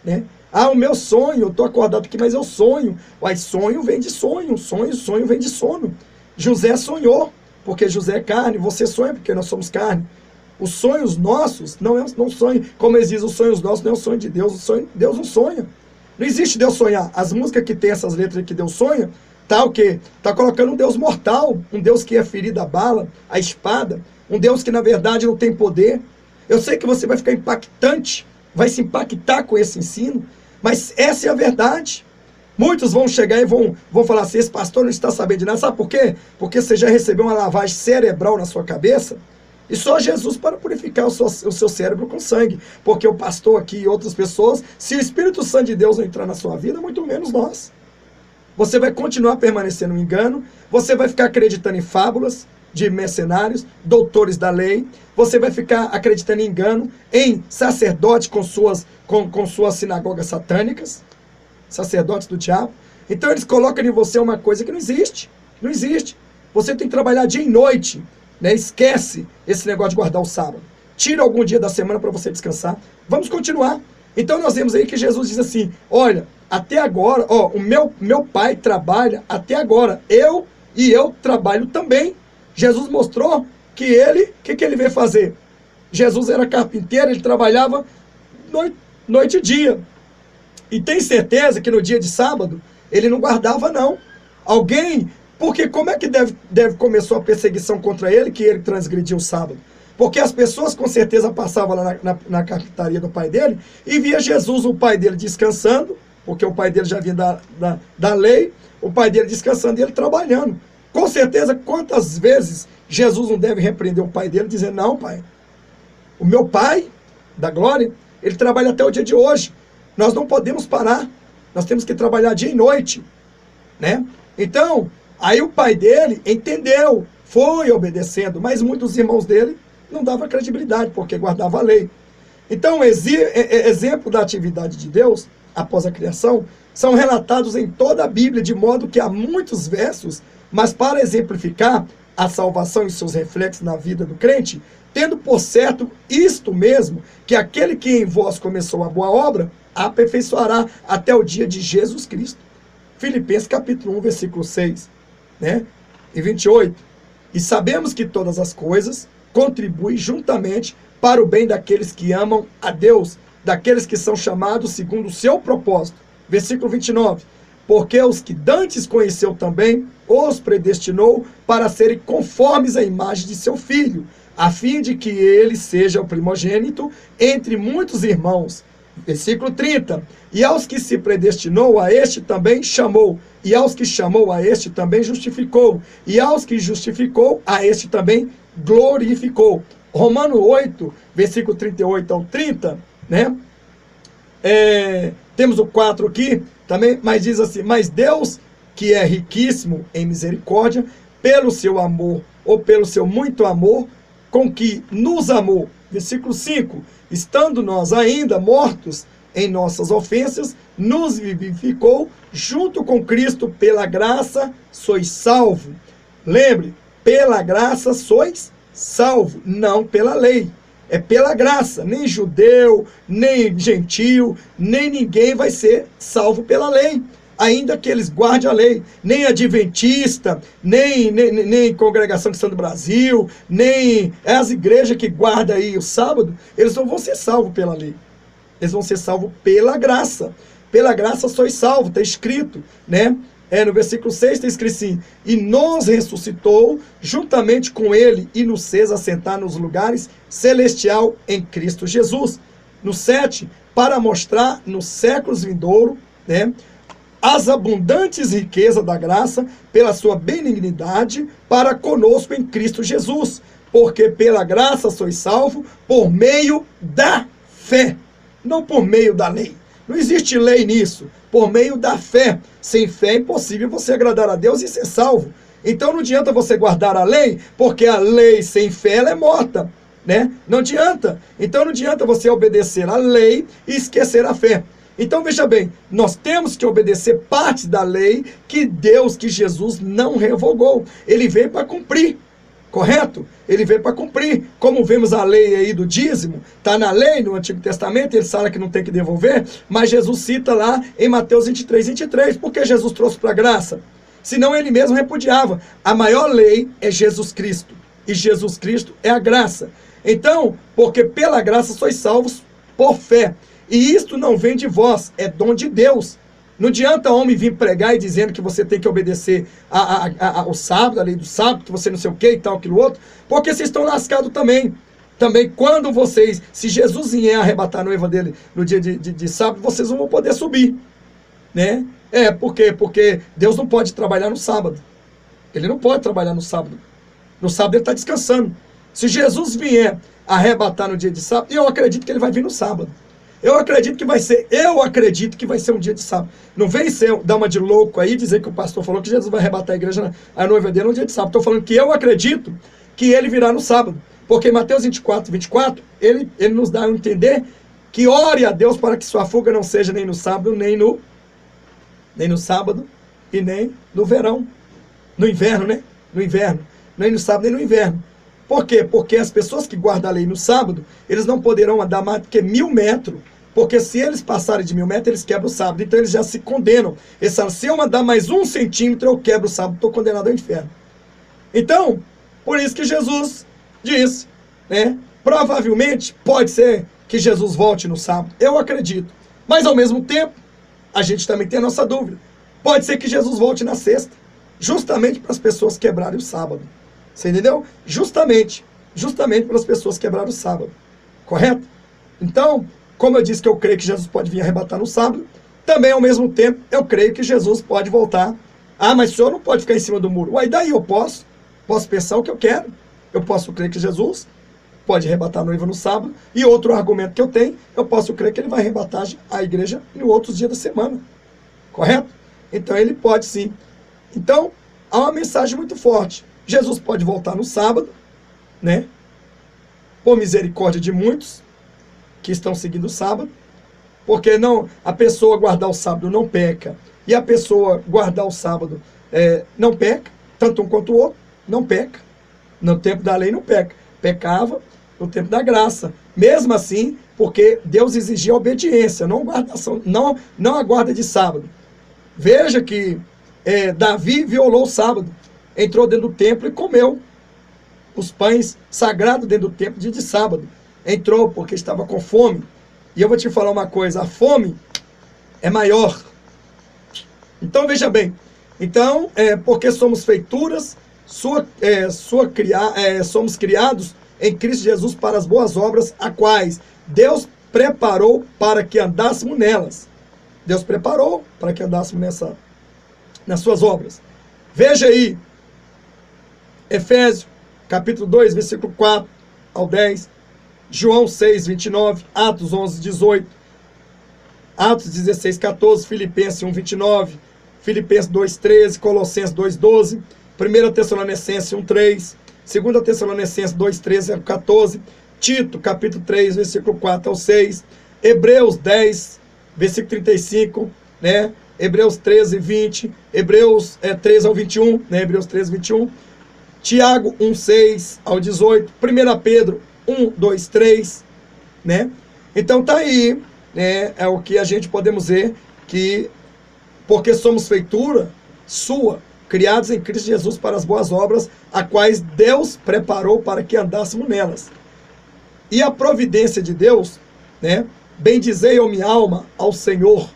Né? Ah, o meu sonho, eu estou acordado aqui, mas eu sonho. Mas sonho vem de sonho, sonho vem de sono. José sonhou, porque José é carne, você sonha porque nós somos carne. Os sonhos nossos não sonham, como eles dizem, os sonhos nossos não é o sonho de Deus, Deus não sonha. Não existe Deus sonhar. As músicas que tem essas letras que Deus sonha, tá o quê? Tá colocando um Deus mortal, um Deus que é ferido a bala, a espada, um Deus que na verdade não tem poder. Eu sei que você vai ficar impactante, vai se impactar com esse ensino, mas essa é a verdade. Muitos vão chegar e vão falar assim: esse pastor não está sabendo de nada. Sabe por quê? Porque você já recebeu uma lavagem cerebral na sua cabeça. E só Jesus para purificar o seu cérebro com sangue. Porque o pastor aqui e outras pessoas, se o Espírito Santo de Deus não entrar na sua vida, muito menos nós. Você vai continuar permanecendo no engano, você vai ficar acreditando em fábulas de mercenários, doutores da lei, você vai ficar acreditando em engano, em sacerdotes com suas sinagogas satânicas, sacerdotes do diabo. Então eles colocam em você uma coisa que não existe. Não existe. Você tem que trabalhar dia e noite. Né? Esquece esse negócio de guardar o sábado. Tira algum dia da semana para você descansar. Vamos continuar. Então nós vemos aí que Jesus diz assim: olha, até agora, o meu pai trabalha até agora. Eu trabalho também. Jesus mostrou que ele, o que ele veio fazer? Jesus era carpinteiro, ele trabalhava noite e dia. E tem certeza que no dia de sábado ele não guardava não. Porque como é que começou a perseguição contra ele, que ele transgrediu o sábado? Porque as pessoas com certeza passavam lá na carpintaria do pai dele e via Jesus, o pai dele, descansando, porque o pai dele já vinha da lei, o pai dele descansando e ele trabalhando. Com certeza, quantas vezes Jesus não deve repreender o pai dele, dizendo: não, pai, o meu pai da glória, ele trabalha até o dia de hoje. Nós não podemos parar, nós temos que trabalhar dia e noite, né? Então, aí o pai dele entendeu, foi obedecendo, mas muitos irmãos dele não davam credibilidade, porque guardava a lei. Então, exemplo da atividade de Deus, após a criação, são relatados em toda a Bíblia, de modo que há muitos versos, mas para exemplificar a salvação e seus reflexos na vida do crente, tendo por certo isto mesmo, que aquele que em vós começou a boa obra, a aperfeiçoará até o dia de Jesus Cristo. Filipenses capítulo 1, versículo 6, né? E 28. E sabemos que todas as coisas contribuem juntamente para o bem daqueles que amam a Deus, daqueles que são chamados segundo o seu propósito. Versículo 29. Porque os que dantes conheceu também, os predestinou para serem conformes à imagem de seu Filho, a fim de que ele seja o primogênito entre muitos irmãos. Versículo 30. E aos que se predestinou, a este também chamou. E aos que chamou, a este também justificou. E aos que justificou, a este também glorificou. Romano 8, versículo 38 ao 30, né? Temos o 4 aqui também, mas diz assim: mas Deus, que é riquíssimo em misericórdia, pelo seu amor, ou pelo seu muito amor, com que nos amou. Versículo 5, estando nós ainda mortos em nossas ofensas, nos vivificou junto com Cristo, pela graça sois salvo. Lembre, pela graça sois salvo, não pela lei. É pela graça, nem judeu, nem gentil, nem ninguém vai ser salvo pela lei, ainda que eles guardem a lei. Nem adventista, nem Congregação Cristã do Brasil, nem as igrejas que guardam aí o sábado, eles não vão ser salvos pela lei. Eles vão ser salvos pela graça. Pela graça sois salvos, está escrito, né? No versículo 6 está escrito assim: e nos ressuscitou juntamente com ele e nos fez assentar nos lugares celestial em Cristo Jesus. No 7, para mostrar nos séculos vindouros, né, as abundantes riquezas da graça pela sua benignidade para conosco em Cristo Jesus. Porque pela graça sois salvo por meio da fé, não por meio da lei. Não existe lei nisso. Por meio da fé. Sem fé é impossível você agradar a Deus e ser salvo. Então não adianta você guardar a lei, porque a lei sem fé ela é morta, né? Não adianta. Então não adianta você obedecer a lei e esquecer a fé. Então veja bem, nós temos que obedecer parte da lei que Deus, que Jesus não revogou. Ele veio para cumprir. Correto? Ele veio para cumprir. Como vemos a lei aí do dízimo, está na lei, no Antigo Testamento, ele fala que não tem que devolver, mas Jesus cita lá em Mateus 23, 23, porque Jesus trouxe para a graça. Senão ele mesmo repudiava. A maior lei é Jesus Cristo, e Jesus Cristo é a graça. Então, porque pela graça sois salvos por fé, e isto não vem de vós, é dom de Deus. Não adianta homem vir pregar e dizendo que você tem que obedecer ao sábado, a lei do sábado, que você não sei o que e tal, aquilo outro, porque vocês estão lascados também. Também quando vocês, se Jesus vier arrebatar a noiva dele no dia de sábado, vocês não vão poder subir, né? Por quê? Porque Deus não pode trabalhar no sábado. Ele não pode trabalhar no sábado. No sábado ele está descansando. Se Jesus vier arrebatar no dia de sábado, eu acredito que ele vai vir no sábado. Eu acredito que vai ser um dia de sábado. Não vem dar uma de louco aí, dizer que o pastor falou que Jesus vai arrebatar a igreja, a noiva dele no dia de sábado. Estou falando que eu acredito que ele virá no sábado. Porque em Mateus 24, 24, ele nos dá a entender que ore a Deus para que sua fuga não seja nem no sábado, nem no sábado e nem no verão. No inverno, né? No inverno. Nem no sábado, nem no inverno. Por quê? Porque as pessoas que guardam a lei no sábado, eles não poderão andar mais do que 1000 metros. Porque se eles passarem de 1000 metros, eles quebram o sábado. Então eles já se condenam. Eles falam, se eu andar mais 1 centímetro, eu quebro o sábado, estou condenado ao inferno. Então, por isso que Jesus disse, né? Provavelmente, pode ser que Jesus volte no sábado. Eu acredito. Mas ao mesmo tempo, a gente também tem a nossa dúvida. Pode ser que Jesus volte na sexta. Justamente para as pessoas quebrarem o sábado. Você entendeu? Justamente para as pessoas quebrarem o sábado. Correto? Então, como eu disse que eu creio que Jesus pode vir arrebatar no sábado, também ao mesmo tempo eu creio que Jesus pode voltar. Ah, mas o senhor não pode ficar em cima do muro. Uai, daí eu posso pensar o que eu quero. Eu posso crer que Jesus pode arrebatar a noiva no sábado. E outro argumento que eu tenho, eu posso crer que ele vai arrebatar a igreja em outros dias da semana. Correto? Então ele pode sim. Então, há uma mensagem muito forte. Jesus pode voltar no sábado, né? Por misericórdia de muitos que estão seguindo o sábado. Porque não, a pessoa guardar o sábado não peca, e a pessoa guardar o sábado não peca, tanto um quanto o outro, não peca. No tempo da lei não peca, pecava no tempo da graça. Mesmo assim, porque Deus exigia obediência, não a guarda de sábado. Veja que Davi violou o sábado, entrou dentro do templo e comeu os pães sagrados dentro do templo de sábado. Entrou porque estava com fome. E eu vou te falar uma coisa, a fome é maior. Então veja bem, então porque somos feituras, somos criados em Cristo Jesus para as boas obras, a quais Deus preparou para que andássemos nelas. Deus preparou para que andássemos nas suas obras. Veja aí, Efésios, capítulo 2, versículo 4 ao 10, João 6, 29, Atos 11, 18, Atos 16, 14, Filipenses 1, 29, Filipenses 2, 13, Colossenses 2, 12, 1 Tessalonicenses 1, 3, 2 Tessalonicenses 2, 13 a 14, Tito, capítulo 3, versículo 4 ao 6, Hebreus 10, versículo 35, né? Hebreus 13, 20, Hebreus 13 ao 21, né? Hebreus 13, 21, Tiago 1, 6 ao 18, 1 Pedro 1, 2, 3, né? Então tá aí, né? É o que a gente podemos ver, que porque somos feitura sua, criados em Cristo Jesus para as boas obras, a quais Deus preparou para que andássemos nelas. E a providência de Deus, né? Bendizei, ó minha alma, ao Senhor,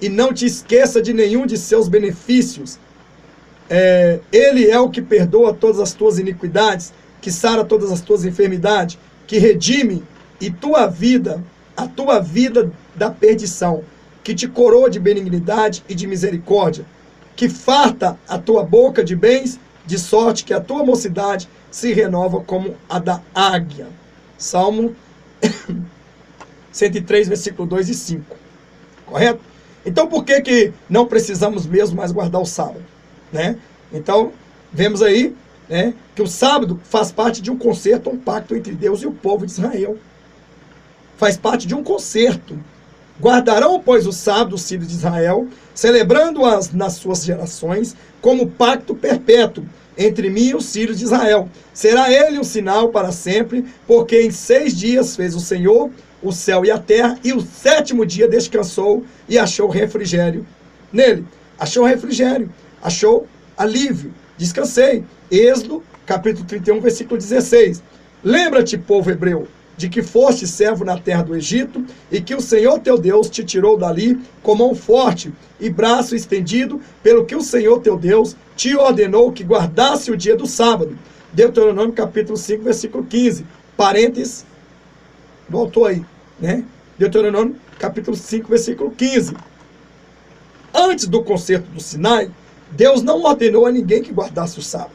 e não te esqueça de nenhum de seus benefícios. Ele é o que perdoa todas as tuas iniquidades, que sara todas as tuas enfermidades, que redime a tua vida da perdição, que te coroa de benignidade e de misericórdia, que farta a tua boca de bens, de sorte que a tua mocidade se renova como a da águia. Salmo 103, versículo 2 e 5. Correto? Então, por que não precisamos mesmo mais guardar o sábado? Né? Então, vemos aí, né, que o sábado faz parte de um concerto, um pacto entre Deus e o povo de Israel. Faz parte de um concerto. Guardarão, pois, o sábado, os filhos de Israel, celebrando-as nas suas gerações, como pacto perpétuo entre mim e os filhos de Israel. Será ele um sinal para sempre, porque em 6 dias fez o Senhor o céu e a terra, e o 7º dia descansou e achou refrigério nele. Achou refrigério, achou alívio, descansei. Êxodo, capítulo 31, versículo 16. Lembra-te, povo hebreu, de que foste servo na terra do Egito, e que o Senhor teu Deus te tirou dali com mão forte e braço estendido, pelo que o Senhor teu Deus te ordenou que guardasse o dia do sábado. Deuteronômio capítulo 5, versículo 15. Parênteses, voltou aí, né? Deuteronômio capítulo 5, versículo 15. Antes do concerto do Sinai, Deus não ordenou a ninguém que guardasse o sábado,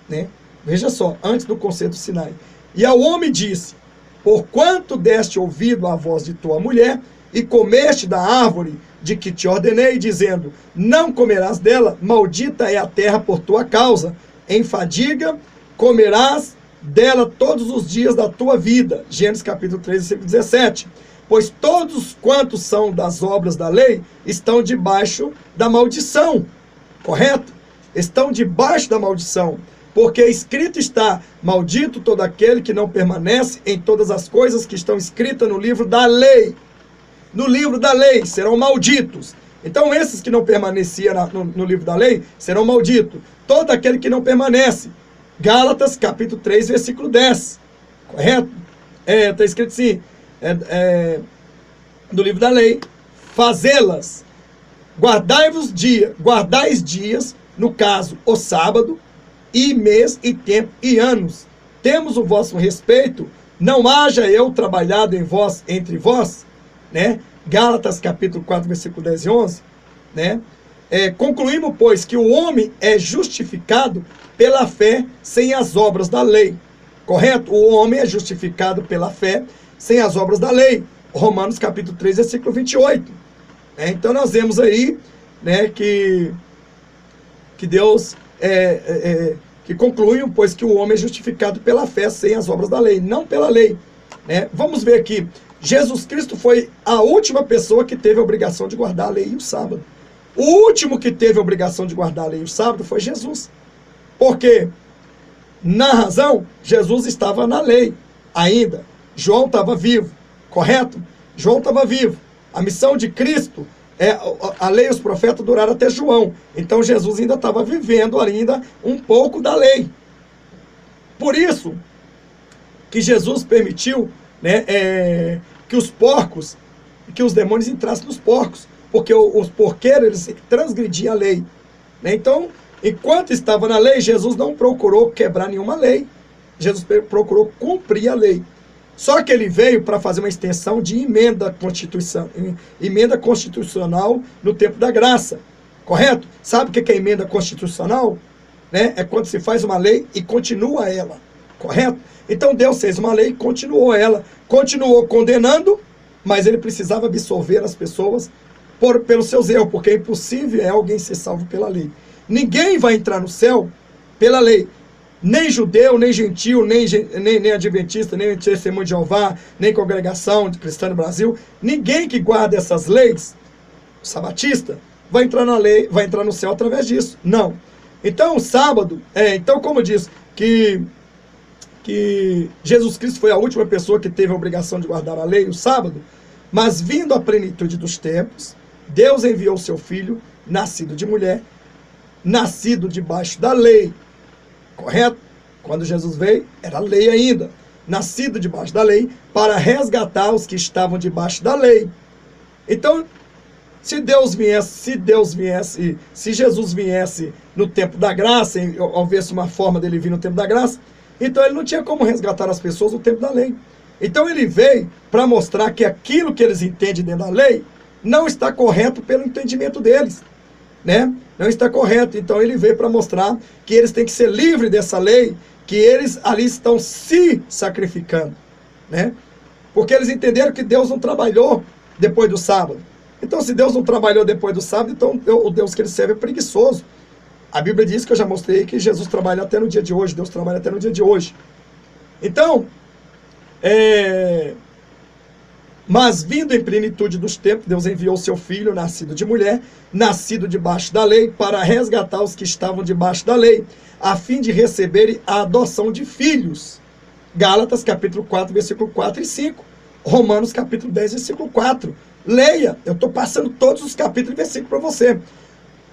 né? Veja só, antes do concerto do Sinai. E ao homem disse: porquanto deste ouvido à voz de tua mulher, e comeste da árvore de que te ordenei, dizendo, não comerás dela, maldita é a terra por tua causa, em fadiga comerás dela todos os dias da tua vida. Gênesis capítulo 13, versículo 17. Pois todos quantos são das obras da lei, estão debaixo da maldição. Correto? Estão debaixo da maldição. Porque escrito está, maldito todo aquele que não permanece em todas as coisas que estão escritas no livro da lei. No livro da lei serão malditos. Então esses que não permaneciam no livro da lei serão malditos. Todo aquele que não permanece. Gálatas capítulo 3, versículo 10. Correto? Está escrito assim, do livro da lei, fazê-las. Guardais dias, no caso, o sábado, e mês, e tempo, e anos. Temos o vosso respeito, não haja eu trabalhado entre vós, né? Gálatas capítulo 4, versículo 10 e 11, né? Concluímos, pois, que o homem é justificado pela fé sem as obras da lei. Correto? O homem é justificado pela fé sem as obras da lei. Romanos capítulo 3, versículo 28. Então nós vemos aí, né, que Deus que concluem, pois, que o homem é justificado pela fé sem as obras da lei, não pela lei, né? Vamos ver aqui, Jesus Cristo foi a última pessoa que teve a obrigação de guardar a lei e o sábado. O último que teve a obrigação de guardar a lei e o sábado foi Jesus. Porque, na razão, Jesus estava na lei ainda. João estava vivo, correto? João estava vivo. A missão de Cristo, a lei e os profetas duraram até João. Então Jesus ainda estava vivendo ainda um pouco da lei. Por isso que Jesus permitiu, né, que os porcos, que os demônios entrassem nos porcos. Porque os porqueiros, eles transgrediam a lei. Né? Então, enquanto estava na lei, Jesus não procurou quebrar nenhuma lei. Jesus procurou cumprir a lei. Só que ele veio para fazer uma extensão de emenda constitucional no tempo da graça. Correto? Sabe o que é emenda constitucional? Né? É quando se faz uma lei e continua ela. Correto? Então Deus fez uma lei e continuou ela. Continuou condenando, mas ele precisava absolver as pessoas pelos seus erros, porque é impossível alguém ser salvo pela lei. Ninguém vai entrar no céu pela lei. Nem judeu, nem gentil, nem adventista, nem testemunho de Jeová, nem congregação de cristã no Brasil. Ninguém que guarda essas leis, o sabatista, vai entrar na lei, vai entrar no céu através disso. Não. Então, o sábado, então como diz que Jesus Cristo foi a última pessoa que teve a obrigação de guardar a lei, o sábado, mas vindo à plenitude dos tempos, Deus enviou o seu filho, nascido de mulher, nascido debaixo da lei. Correto? Quando Jesus veio, era lei ainda. Nascido debaixo da lei, para resgatar os que estavam debaixo da lei. Então, se Jesus viesse no tempo da graça, houvesse uma forma dele vir no tempo da graça, então ele não tinha como resgatar as pessoas no tempo da lei. Então ele veio para mostrar que aquilo que eles entendem dentro da lei não está correto pelo entendimento deles. Né? Não está correto. Então ele veio para mostrar que eles têm que ser livres dessa lei, que eles ali estão se sacrificando, né? Porque eles entenderam que Deus não trabalhou depois do sábado. Então, se Deus não trabalhou depois do sábado, então o Deus que ele serve é preguiçoso. A Bíblia diz, que eu já mostrei, que Jesus trabalha até no dia de hoje, Deus trabalha até no dia de hoje. Então, mas vindo em plenitude dos tempos, Deus enviou seu filho, nascido de mulher, nascido debaixo da lei, para resgatar os que estavam debaixo da lei, a fim de receberem a adoção de filhos. Gálatas capítulo 4, versículo 4 e 5. Romanos capítulo 10, versículo 4. Leia, eu estou passando todos os capítulos e versículos para você.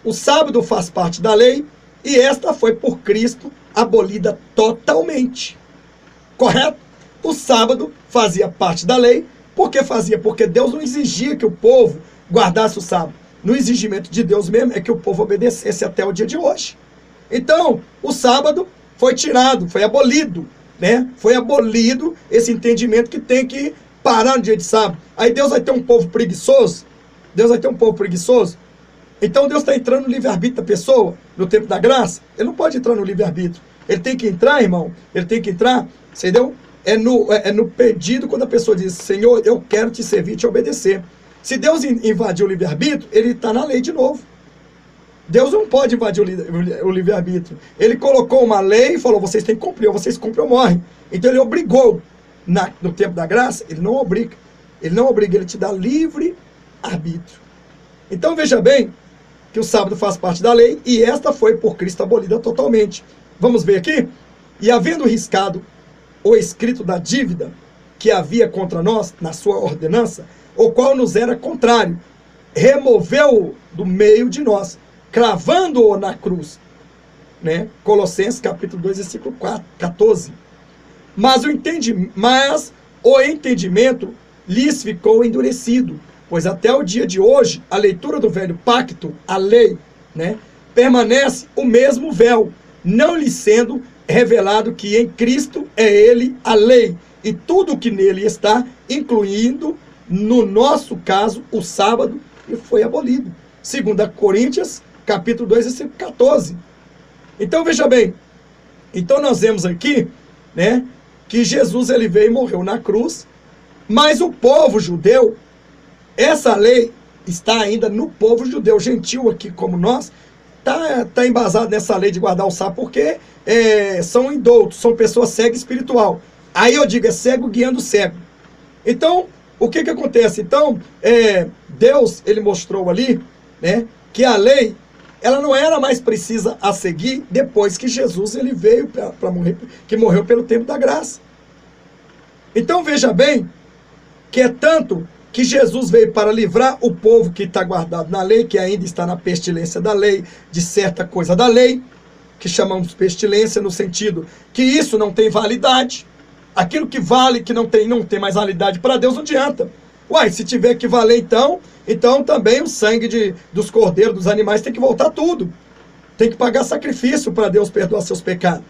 O sábado faz parte da lei, e esta foi por Cristo abolida totalmente. Correto? O sábado fazia parte da lei. Por que fazia? Porque Deus não exigia que o povo guardasse o sábado. No exigimento de Deus mesmo é que o povo obedecesse até o dia de hoje. Então, o sábado foi tirado, foi abolido, né? Foi abolido esse entendimento que tem que parar no dia de sábado. Aí Deus vai ter um povo preguiçoso? Deus vai ter um povo preguiçoso? Então Deus está entrando no livre-arbítrio da pessoa, no tempo da graça? Ele não pode entrar no livre-arbítrio. Ele tem que entrar, irmão, ele tem que entrar, entendeu? É no pedido, quando a pessoa diz, Senhor, eu quero te servir, te obedecer. Se Deus invadir o livre-arbítrio, ele está na lei de novo. Deus não pode invadir o livre-arbítrio. Ele colocou uma lei e falou, vocês têm que cumprir, ou vocês cumprem ou morrem. Então ele obrigou, no tempo da graça, ele não obriga. Ele não obriga, ele te dá livre-arbítrio. Então veja bem, que o sábado faz parte da lei, e esta foi por Cristo abolida totalmente. Vamos ver aqui? E havendo riscado o escrito da dívida que havia contra nós, na sua ordenança, o qual nos era contrário, removeu-o do meio de nós, cravando-o na cruz. Né? Colossenses capítulo 2, versículo 14. Mas o entendimento lhes ficou endurecido, pois até o dia de hoje, a leitura do velho pacto, a lei, né, permanece o mesmo véu, não lhe sendo revelado que em Cristo é ele a lei, e tudo que nele está, incluindo, no nosso caso, o sábado, e foi abolido. 2 Coríntios, capítulo 2, versículo 14. Então, veja bem, então nós vemos aqui, né, que Jesus ele veio e morreu na cruz, mas o povo judeu, essa lei está ainda no povo judeu, gentil aqui como nós, está embasado nessa lei de guardar o sábado, porque são indoutos, são pessoas cegas espiritual. Aí eu digo, é cego guiando cego. Então, o que acontece? Então, Deus, ele mostrou ali, né, que a lei, ela não era mais precisa a seguir depois que Jesus ele veio para morrer, que morreu pelo tempo da graça. Então, veja bem, que é tanto que Jesus veio para livrar o povo que está guardado na lei, que ainda está na pestilência da lei, de certa coisa da lei, que chamamos de pestilência no sentido que isso não tem validade. Aquilo que vale, que não tem mais validade para Deus, não adianta. Uai, se tiver que valer então também o sangue dos cordeiros, dos animais, tem que voltar tudo. Tem que pagar sacrifício para Deus perdoar seus pecados.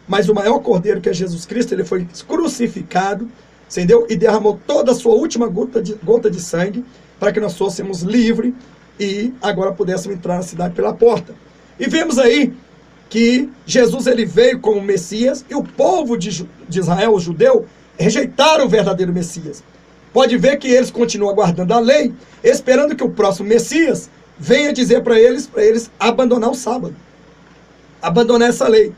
Mas o maior cordeiro, que é Jesus Cristo, ele foi crucificado, entendeu? E derramou toda a sua última gota de sangue para que nós fôssemos livres e agora pudéssemos entrar na cidade pela porta. E vemos aí que Jesus ele veio como Messias e o povo de Israel, o judeu, rejeitaram o verdadeiro Messias. Pode ver que eles continuam aguardando a lei, esperando que o próximo Messias venha dizer para eles abandonar o sábado, abandonar essa lei.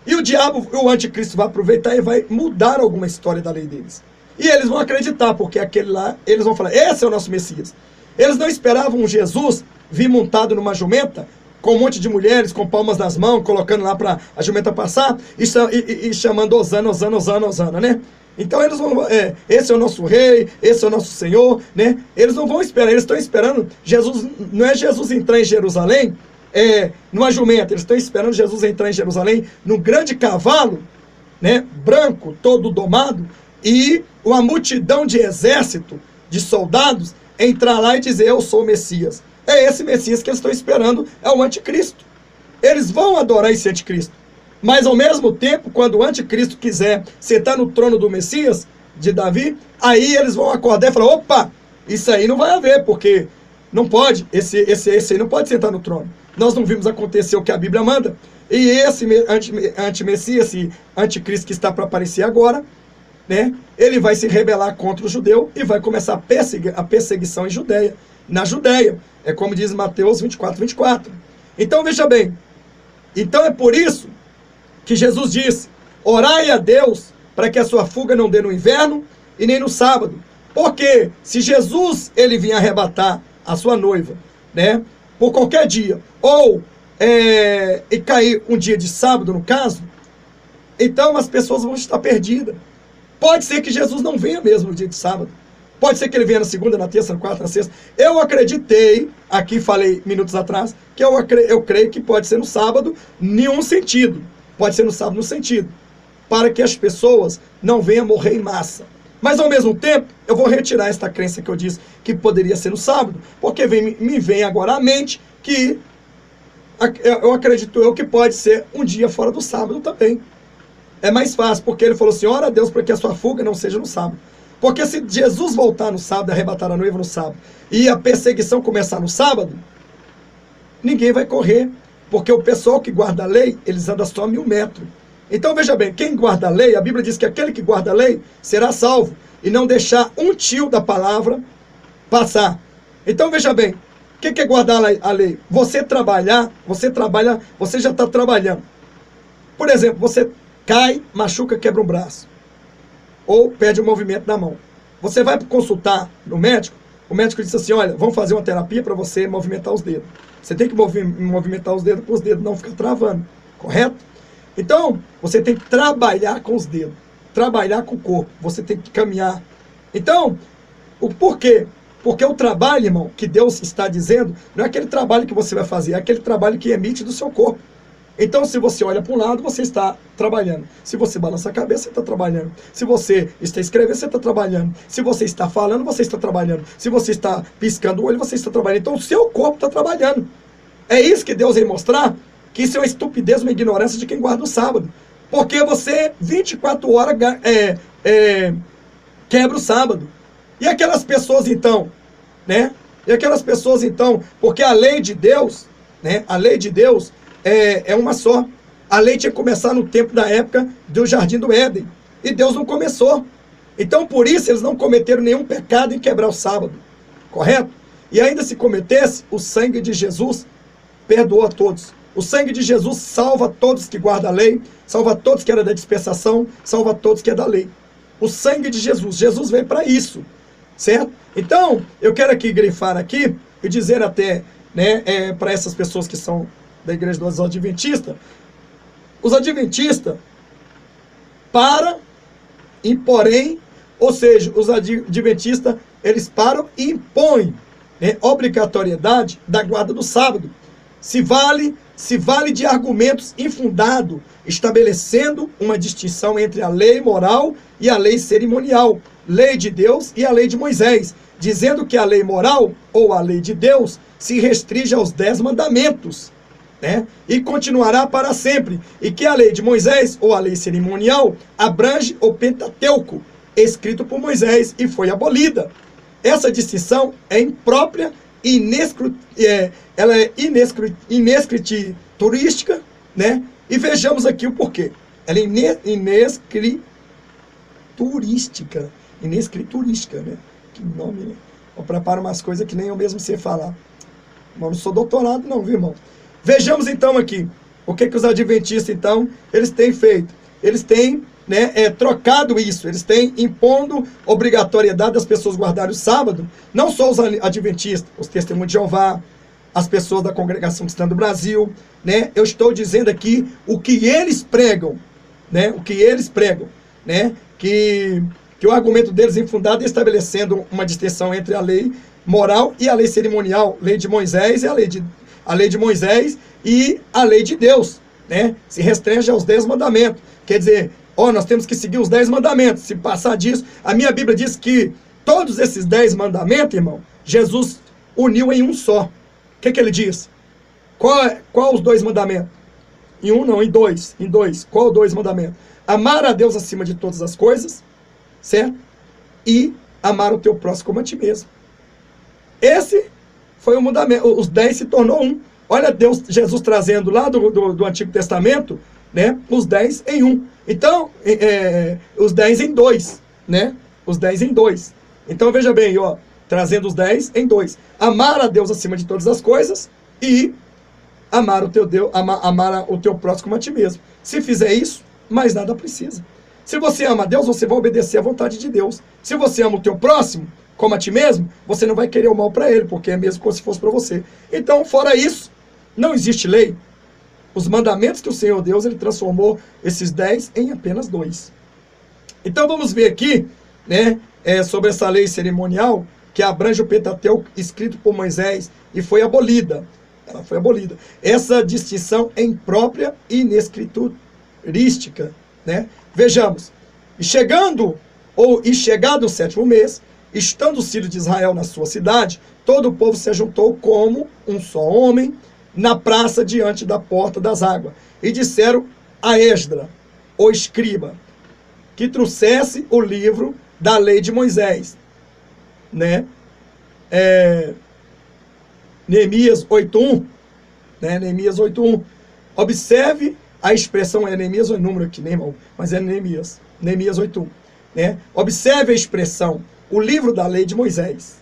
E o diabo, o anticristo, vai aproveitar e vai mudar alguma história da lei deles. E eles vão acreditar, porque aquele lá, eles vão falar, esse é o nosso Messias. Eles não esperavam Jesus vir montado numa jumenta, com um monte de mulheres, com palmas nas mãos, colocando lá para a jumenta passar, e chamando Osana, Osana, Osana, Osana, né? Então eles vão, esse é o nosso rei, esse é o nosso Senhor, né? Eles não vão esperar, eles estão esperando Jesus, não é Jesus entrar em Jerusalém, numa jumenta, eles estão esperando Jesus entrar em Jerusalém num grande cavalo, né, branco, todo domado, e uma multidão de exército, de soldados, entrar lá e dizer, eu sou o Messias. É esse Messias que eles estão esperando, é o anticristo. Eles vão adorar esse anticristo. Mas ao mesmo tempo, quando o anticristo quiser sentar no trono do Messias, de Davi, aí eles vão acordar e falar, opa, isso aí não vai haver, porque não pode, esse aí não pode sentar no trono. Nós não vimos acontecer o que a Bíblia manda. E esse anti-Messias, esse anticristo que está para aparecer agora, né, ele vai se rebelar contra o judeu e vai começar a perseguição em Judeia, na Judeia. É como diz Mateus 24, 24. Então veja bem, então é por isso que Jesus disse, orai a Deus para que a sua fuga não dê no inverno e nem no sábado. Porque se Jesus ele vir arrebatar a sua noiva, né, por qualquer dia, ou e cair um dia de sábado no caso, então as pessoas vão estar perdidas. Pode ser que Jesus não venha mesmo no dia de sábado. Pode ser que ele venha na segunda, na terça, na quarta, na sexta. Eu acreditei, aqui falei minutos atrás, que eu creio que pode ser no sábado, nenhum sentido. Pode ser no sábado no sentido. Para que as pessoas não venham morrer em massa. Mas ao mesmo tempo, eu vou retirar esta crença que eu disse que poderia ser no sábado, porque me vem agora à mente que eu acredito que pode ser um dia fora do sábado também. É mais fácil, porque ele falou assim, ora a Deus para que a sua fuga não seja no sábado. Porque se Jesus voltar no sábado, arrebatar a noiva no sábado, e a perseguição começar no sábado, ninguém vai correr. Porque o pessoal que guarda a lei, eles andam só 1000 metros. Então veja bem, quem guarda a lei, a Bíblia diz que aquele que guarda a lei será salvo, e não deixar um tio da palavra passar. Então veja bem, o que é guardar a lei? Você trabalhar, você já está trabalhando. Por exemplo, você cai, machuca, quebra um braço. Ou perde o movimento na mão. Você vai consultar no médico, o médico diz assim, olha, vamos fazer uma terapia para você movimentar os dedos. Você tem que movimentar os dedos para os dedos não ficar travando, correto? Então, você tem que trabalhar com os dedos, trabalhar com o corpo, você tem que caminhar. Então, por quê? Porque o trabalho, irmão, que Deus está dizendo, não é aquele trabalho que você vai fazer, é aquele trabalho que emite do seu corpo. Então, se você olha para um lado, você está trabalhando. Se você balança a cabeça, você está trabalhando. Se você está escrevendo, você está trabalhando. Se você está falando, você está trabalhando. Se você está piscando o olho, você está trabalhando. Então, o seu corpo está trabalhando. É isso que Deus veio mostrar, que isso é uma estupidez, uma ignorância de quem guarda o sábado. Porque você, 24 horas, quebra o sábado. E aquelas pessoas, então, né? E aquelas pessoas, então, porque a lei de Deus, né? A lei de Deus é uma só. A lei tinha que começar no tempo da época do Jardim do Éden. E Deus não começou. Então, por isso, eles não cometeram nenhum pecado em quebrar o sábado. Correto? E ainda se cometesse, o sangue de Jesus perdoa a todos. O sangue de Jesus salva todos que guardam a lei, salva todos que eram da dispensação, salva todos que é da lei. O sangue de Jesus. Jesus veio para isso. certo? Então, eu quero aqui grifar aqui e dizer até, né, para essas pessoas que são da igreja dos adventistas, os adventistas param e porém, ou seja, os adventistas, eles param e impõem, né, obrigatoriedade da guarda do sábado. Se vale de argumentos infundados, estabelecendo uma distinção entre a lei moral e a lei cerimonial, lei de Deus e a lei de Moisés, dizendo que a lei moral ou a lei de Deus se restringe aos 10 mandamentos, né? E continuará para sempre, e que a lei de Moisés ou a lei cerimonial abrange o Pentateuco, escrito por Moisés e foi abolida. Essa distinção é imprópria e ela é inescriturística, né? E vejamos aqui o porquê. Ela é inescriturística, né? Que nome, né? Eu preparo umas coisas que nem eu mesmo sei falar. Eu não sou doutorado não, viu, irmão? Vejamos então aqui, o que os adventistas, então, eles têm feito. Eles têm, né, trocado isso, eles têm impondo obrigatoriedade das pessoas guardarem o sábado, não só os adventistas, os testemunhos de Jeová, as pessoas da Congregação Cristã do Brasil, né? Eu estou dizendo aqui o que eles pregam, né? O que eles pregam, né? Que o argumento deles é infundado, estabelecendo uma distinção entre a lei moral e a lei cerimonial, lei de Moisés e a lei de Moisés e a lei de Deus, né? Se restringe aos 10 mandamentos. Quer dizer, nós temos que seguir os 10 mandamentos. Se passar disso, a minha Bíblia diz que todos esses 10 mandamentos, irmão, Jesus uniu em um só. O que ele diz? Qual os 2 mandamentos? Em um não, em dois. Qual os 2 mandamentos? Amar a Deus acima de todas as coisas, certo? E amar o teu próximo como a ti mesmo. Esse foi o mandamento. Os 10 se tornou um. Olha Jesus trazendo lá do Antigo Testamento, né? Os 10 em um. Então, os 10 em 2, né? Os 10 em 2. Então, veja bem, trazendo os 10 em 2. Amar a Deus acima de todas as coisas e amar o teu Deus, amar o teu próximo como a ti mesmo. Se fizer isso, mais nada precisa. Se você ama a Deus, você vai obedecer à vontade de Deus. Se você ama o teu próximo como a ti mesmo, você não vai querer o mal para ele, porque é mesmo como se fosse para você. Então, fora isso, não existe lei. Os mandamentos que o Senhor Deus, ele transformou esses 10 em apenas 2. Então, vamos ver aqui, né, sobre essa lei cerimonial, que abrange o Pentateuco, escrito por Moisés, e foi abolida. Ela foi abolida. Essa distinção é imprópria e inescriturística, né? Vejamos. E chegado o 7º mês, estando os filhos de Israel na sua cidade, todo o povo se ajuntou como um só homem na praça diante da porta das águas. E disseram a Esdra, o escriba, que trouxesse o livro da lei de Moisés, né? Neemias 8:1, né? Neemias 8:1. Observe a expressão, Neemias ou é número aqui, né, irmão? Mas é Neemias 8:1, né? Observe a expressão, o livro da lei de Moisés.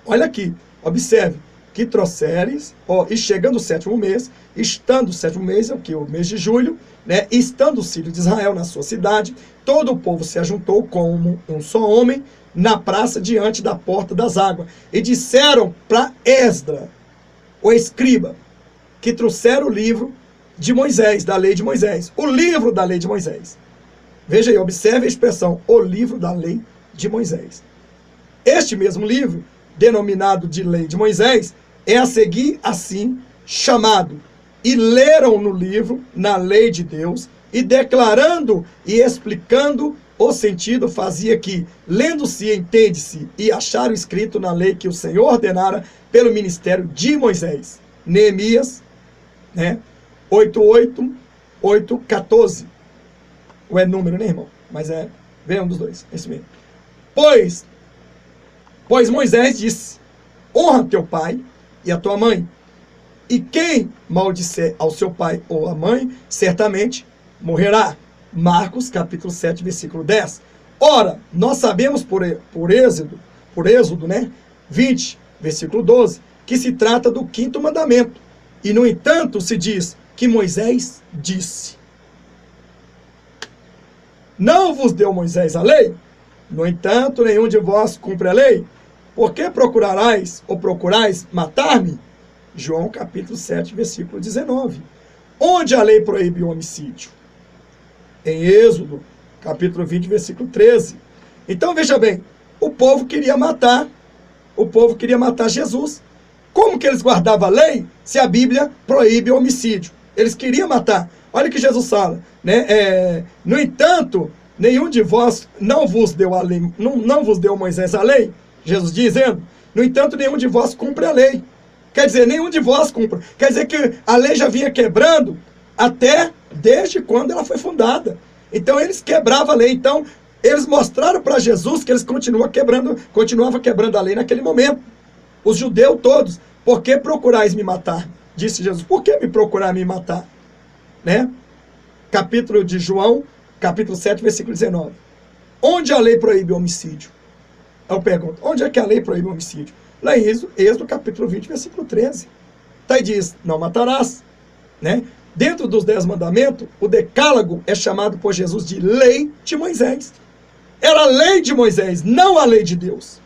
Olha aqui, observe, que trouxeres, e chegando o 7º mês, estando o 7º mês, é o que? O mês de julho, né? Estando os filhos de Israel na sua cidade, todo o povo se ajuntou como um só homem na praça diante da porta das águas. E disseram para Esdra, o escriba, que trouxeram o livro de Moisés, da lei de Moisés. O livro da lei de Moisés. Veja aí, observe a expressão, o livro da lei de Moisés. Este mesmo livro, denominado de lei de Moisés, é a seguir assim chamado. E leram no livro, na lei de Deus, e declarando e explicando o sentido, fazia que, lendo-se, entende-se, e acharam escrito na lei que o Senhor ordenara pelo ministério de Moisés. Neemias, né? 8:8, 8:14. Ou é número, né, irmão? Mas vem um dos dois, é isso mesmo. Pois Moisés disse, honra teu pai e a tua mãe, e quem maldisser ao seu pai ou à mãe, certamente morrerá. Marcos, capítulo 7, versículo 10. Ora, nós sabemos por Êxodo, né, 20, versículo 12, que se trata do 5º mandamento. E, no entanto, se diz que Moisés disse. Não vos deu Moisés a lei? No entanto, nenhum de vós cumpre a lei? por que procurarás ou procurais matar-me? João capítulo 7, versículo 19. Onde a lei proíbe o homicídio? Em Êxodo, capítulo 20, versículo 13. Então, veja bem, o povo queria matar Jesus. Como que eles guardavam a lei se a Bíblia proíbe o homicídio? Eles queriam matar. Olha o que Jesus fala, né? No entanto, nenhum de vós não vos deu a lei, não vos deu Moisés a lei, Jesus dizendo, no entanto, nenhum de vós cumpre a lei. Quer dizer, nenhum de vós cumpre. Quer dizer que a lei já vinha quebrando até desde quando ela foi fundada. Então, eles quebravam a lei. Então, eles mostraram para Jesus que eles continuavam quebrando a lei naquele momento. Os judeus todos. Por que procurais me matar? Disse Jesus. Por que me procurar me matar? Né? Capítulo de João, capítulo 7, versículo 19. Onde a lei proíbe o homicídio? Eu pergunto, onde é que a lei proíbe o homicídio? Lá em Êxodo, capítulo 20, versículo 13. Tá aí diz, não matarás. Né? Dentro dos 10 mandamentos, o decálogo é chamado por Jesus de lei de Moisés. Era a lei de Moisés, não a lei de Deus.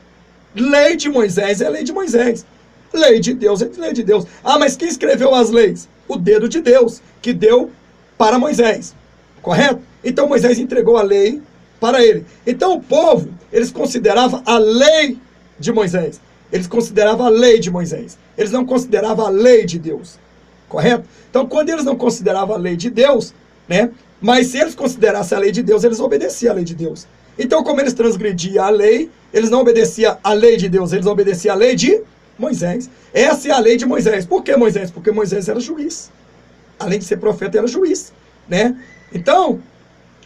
Lei de Moisés é a lei de Moisés. Lei de Deus é a lei de Deus. Ah, mas quem escreveu as leis? O dedo de Deus, que deu para Moisés. Correto? Então Moisés entregou a lei para ele. Então o povo, eles consideravam a lei de Moisés. Eles consideravam a lei de Moisés. Eles não consideravam a lei de Deus. Correto? Então, quando eles não consideravam a lei de Deus, né? Mas se eles considerassem a lei de Deus, eles obedeciam a lei de Deus. Então, como eles transgrediam a lei, eles não obedeciam a lei de Deus, eles obedeciam a lei de Moisés. Essa é a lei de Moisés. Por que Moisés? Porque Moisés era juiz. Além de ser profeta, era juiz, né? Então,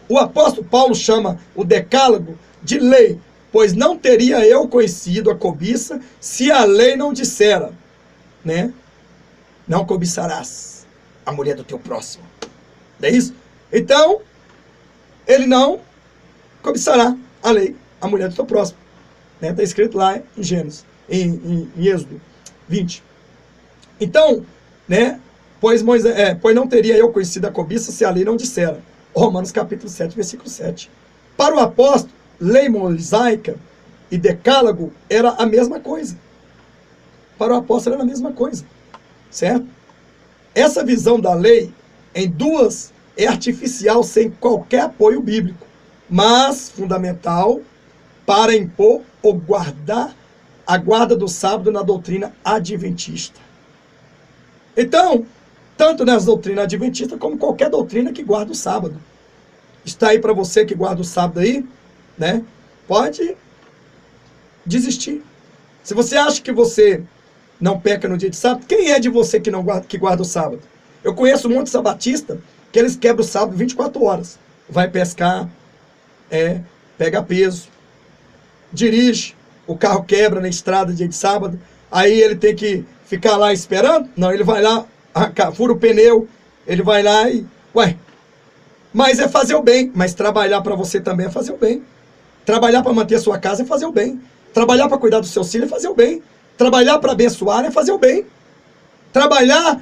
o apóstolo Paulo chama o decálogo de lei, pois não teria eu conhecido a cobiça se a lei não dissera, né? Não cobiçarás a mulher do teu próximo. Não é isso? Então, ele não cobiçará a lei, a mulher do teu próximo. Está, né? Escrito lá em Gênesis, em Êxodo 20. Então, né? Pois não teria eu conhecido a cobiça se a lei não dissera. Romanos capítulo 7, versículo 7. Para o apóstolo, lei mosaica e decálogo era a mesma coisa. Para o apóstolo era a mesma coisa. Certo? Essa visão da lei em duas é artificial, sem qualquer apoio bíblico, mas fundamental para impor ou guardar a guarda do sábado na doutrina adventista. Então, tanto nas doutrinas adventistas como qualquer doutrina que guarda o sábado. Está aí para você que guarda o sábado aí, né? Pode desistir. Se você acha que você não peca no dia de sábado, quem é de você que não guarda, que guarda o sábado? Eu conheço um monte de sabatista que eles quebram o sábado 24 horas. Vai pescar, pega peso, dirige, o carro quebra na estrada dia de sábado, aí ele tem que ficar lá esperando? Não, ele vai lá, fura o pneu, ele vai lá e... mas é fazer o bem, mas trabalhar para você também é fazer o bem. Trabalhar para manter a sua casa é fazer o bem. Trabalhar para cuidar do seu filho é fazer o bem. Trabalhar para abençoar é fazer o bem. Trabalhar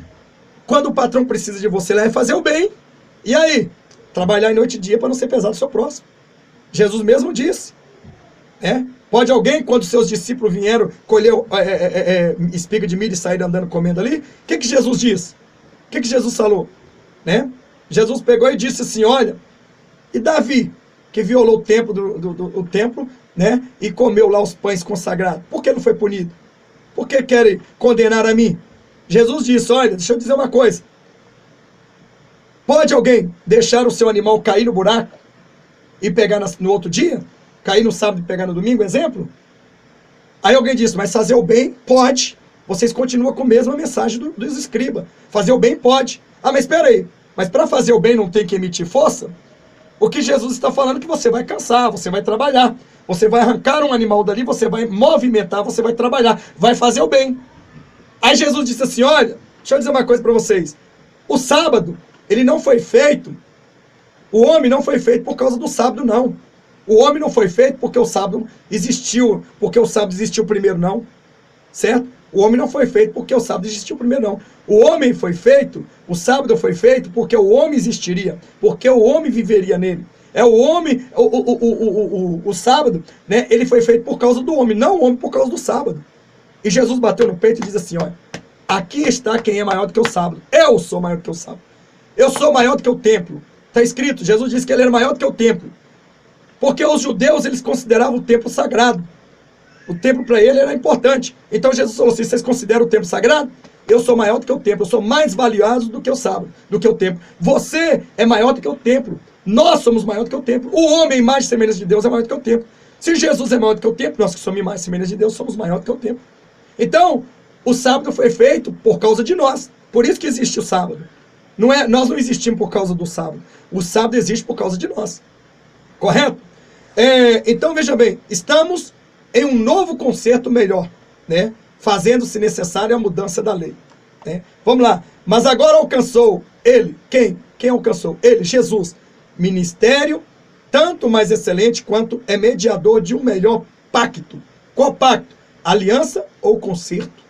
quando o patrão precisa de você lá é fazer o bem. E aí? Trabalhar em noite e dia para não ser pesado do seu próximo. Jesus mesmo disse. Pode alguém, quando seus discípulos vieram colher espiga de milho e sair andando comendo ali, o que Jesus disse? O que Jesus falou? Jesus pegou e disse assim, olha, e Davi, que violou o templo, o templo, né, e comeu lá os pães consagrados, por que não foi punido? Por que querem condenar a mim? Jesus disse, olha, deixa eu dizer uma coisa. Pode alguém deixar o seu animal cair no buraco e pegar no outro dia? Cair no sábado e pegar no domingo, exemplo? Aí alguém disse, mas fazer o bem pode. Vocês continuam com a mesma mensagem dos escribas. Fazer o bem pode. Ah, mas espera aí. Mas para fazer o bem não tem que emitir força? O que Jesus está falando é que você vai cansar, você vai trabalhar. Você vai arrancar um animal dali, você vai movimentar, você vai trabalhar, vai fazer o bem. Aí Jesus disse assim, olha, deixa eu dizer uma coisa para vocês. O sábado, ele não foi feito, o homem não foi feito por causa do sábado, não. O homem não foi feito porque o sábado existiu primeiro, não. Certo? O homem não foi feito porque o sábado existiu primeiro, não. O homem foi feito, o sábado foi feito porque o homem existiria, porque o homem viveria nele. É o homem, o sábado, né? Ele foi feito por causa do homem, não o homem por causa do sábado. E Jesus bateu no peito e diz assim, olha, aqui está quem é maior do que o sábado. Eu sou maior do que o sábado. Eu sou maior do que o templo. Está escrito, Jesus disse que ele era maior do que o templo. Porque os judeus, eles consideravam o templo sagrado. O templo para ele era importante. Então Jesus falou assim, vocês consideram o templo sagrado? Eu sou maior do que o templo. Eu sou mais valioso do que o sábado, do que o templo. Você é maior do que o templo. Nós somos maior do que o templo. O homem, imagem e semelhança de Deus, é maior do que o templo. Se Jesus é maior do que o templo, nós que somos imagem e semelhança de Deus, somos maior do que o templo. Então, o sábado foi feito por causa de nós. Por isso que existe o sábado. Nós não existimos por causa do sábado. O sábado existe por causa de nós. Correto? Então, veja bem, estamos em um novo concerto melhor, né? Fazendo-se necessária a mudança da lei. Né? Vamos lá. Mas agora alcançou ele. Quem? Quem alcançou? Ele, Jesus. Ministério, tanto mais excelente quanto é mediador de um melhor pacto. Qual pacto? Aliança ou concerto?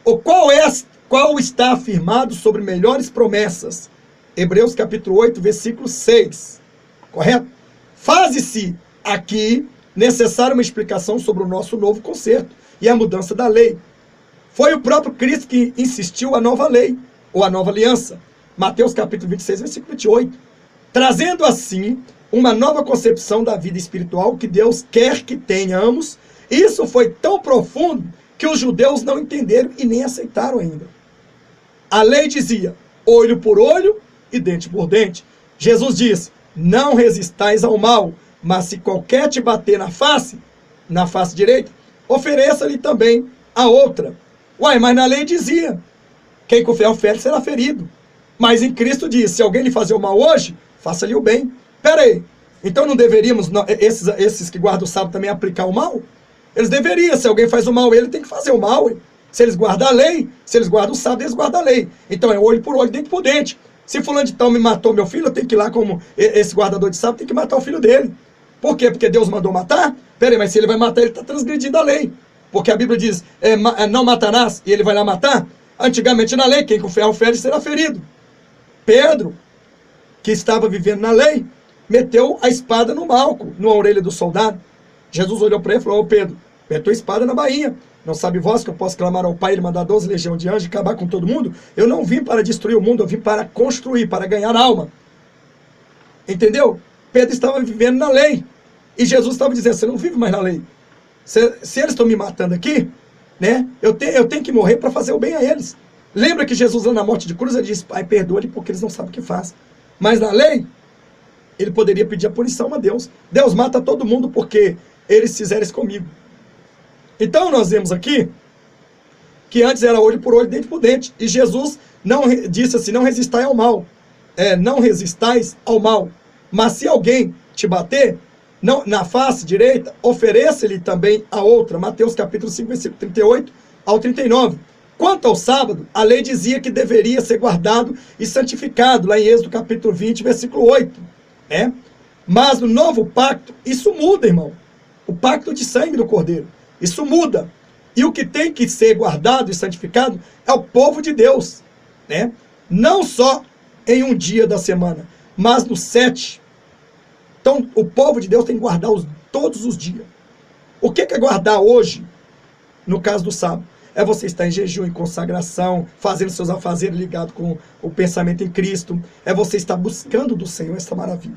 Ou qual está afirmado sobre melhores promessas? Hebreus capítulo 8, versículo 6. Correto? Faze-se aqui necessária uma explicação sobre o nosso novo concerto e a mudança da lei. Foi o próprio Cristo que insistiu a nova lei, ou a nova aliança. Mateus capítulo 26, versículo 28. Trazendo assim uma nova concepção da vida espiritual que Deus quer que tenhamos. Isso foi tão profundo que os judeus não entenderam e nem aceitaram ainda. A lei dizia, olho por olho e dente por dente. Jesus diz, não resistais ao mal, mas se qualquer te bater na face direita, ofereça-lhe também a outra. Uai, mas na lei dizia, quem com ferro fere será ferido. Mas em Cristo diz, se alguém lhe fazer o mal hoje, faça-lhe o bem. Pera aí, então não deveríamos, esses que guardam o sábado também aplicar o mal? Eles deveriam, se alguém faz o mal, ele tem que fazer o mal. Se eles guardam a lei, se eles guardam o sábado, eles guardam a lei. Então é olho por olho, dente por dente. Se fulano de tal me matou meu filho, eu tenho que ir lá como esse guardador de sábado, tem que matar o filho dele. Por quê? Porque Deus mandou matar? Pera aí, mas se ele vai matar, ele está transgredindo a lei. Porque a Bíblia diz, não matarás, e ele vai lá matar? Antigamente na lei, quem com ferro fere será ferido. Pedro, que estava vivendo na lei, meteu a espada no malco, na orelha do soldado. Jesus olhou para ele e falou, ô Pedro, meteu a espada na bainha. Não sabe vós que eu posso clamar ao Pai, ele mandar 12 legiões de anjos e acabar com todo mundo? Eu não vim para destruir o mundo, eu vim para construir, para ganhar alma. Entendeu? Pedro estava vivendo na lei. E Jesus estava dizendo, você não vive mais na lei. Se eles estão me matando aqui, né, eu tenho que morrer para fazer o bem a eles. Lembra que Jesus, lá na morte de cruz, ele disse, Pai, perdoa-lhe porque eles não sabem o que faz. Mas na lei, ele poderia pedir a punição a Deus. Deus mata todo mundo porque eles fizeram isso comigo. Então nós vemos aqui que antes era olho por olho, dente por dente. E Jesus disse assim, não resistais ao mal. Não resistais ao mal. Mas se alguém te bater na face direita, ofereça-lhe também a outra. Mateus capítulo 5, versículo 38 ao 39. Quanto ao sábado, a lei dizia que deveria ser guardado e santificado, lá em Êxodo capítulo 20, versículo 8. Mas no novo pacto, isso muda, irmão. O pacto de sangue do Cordeiro. Isso muda. E o que tem que ser guardado e santificado é o povo de Deus. Né? Não só em um dia da semana, mas no 7. Então, o povo de Deus tem que guardar todos os dias. O que é guardar hoje, no caso do sábado? É você estar em jejum, em consagração, fazendo seus afazeres ligados com o pensamento em Cristo. É você estar buscando do Senhor essa maravilha.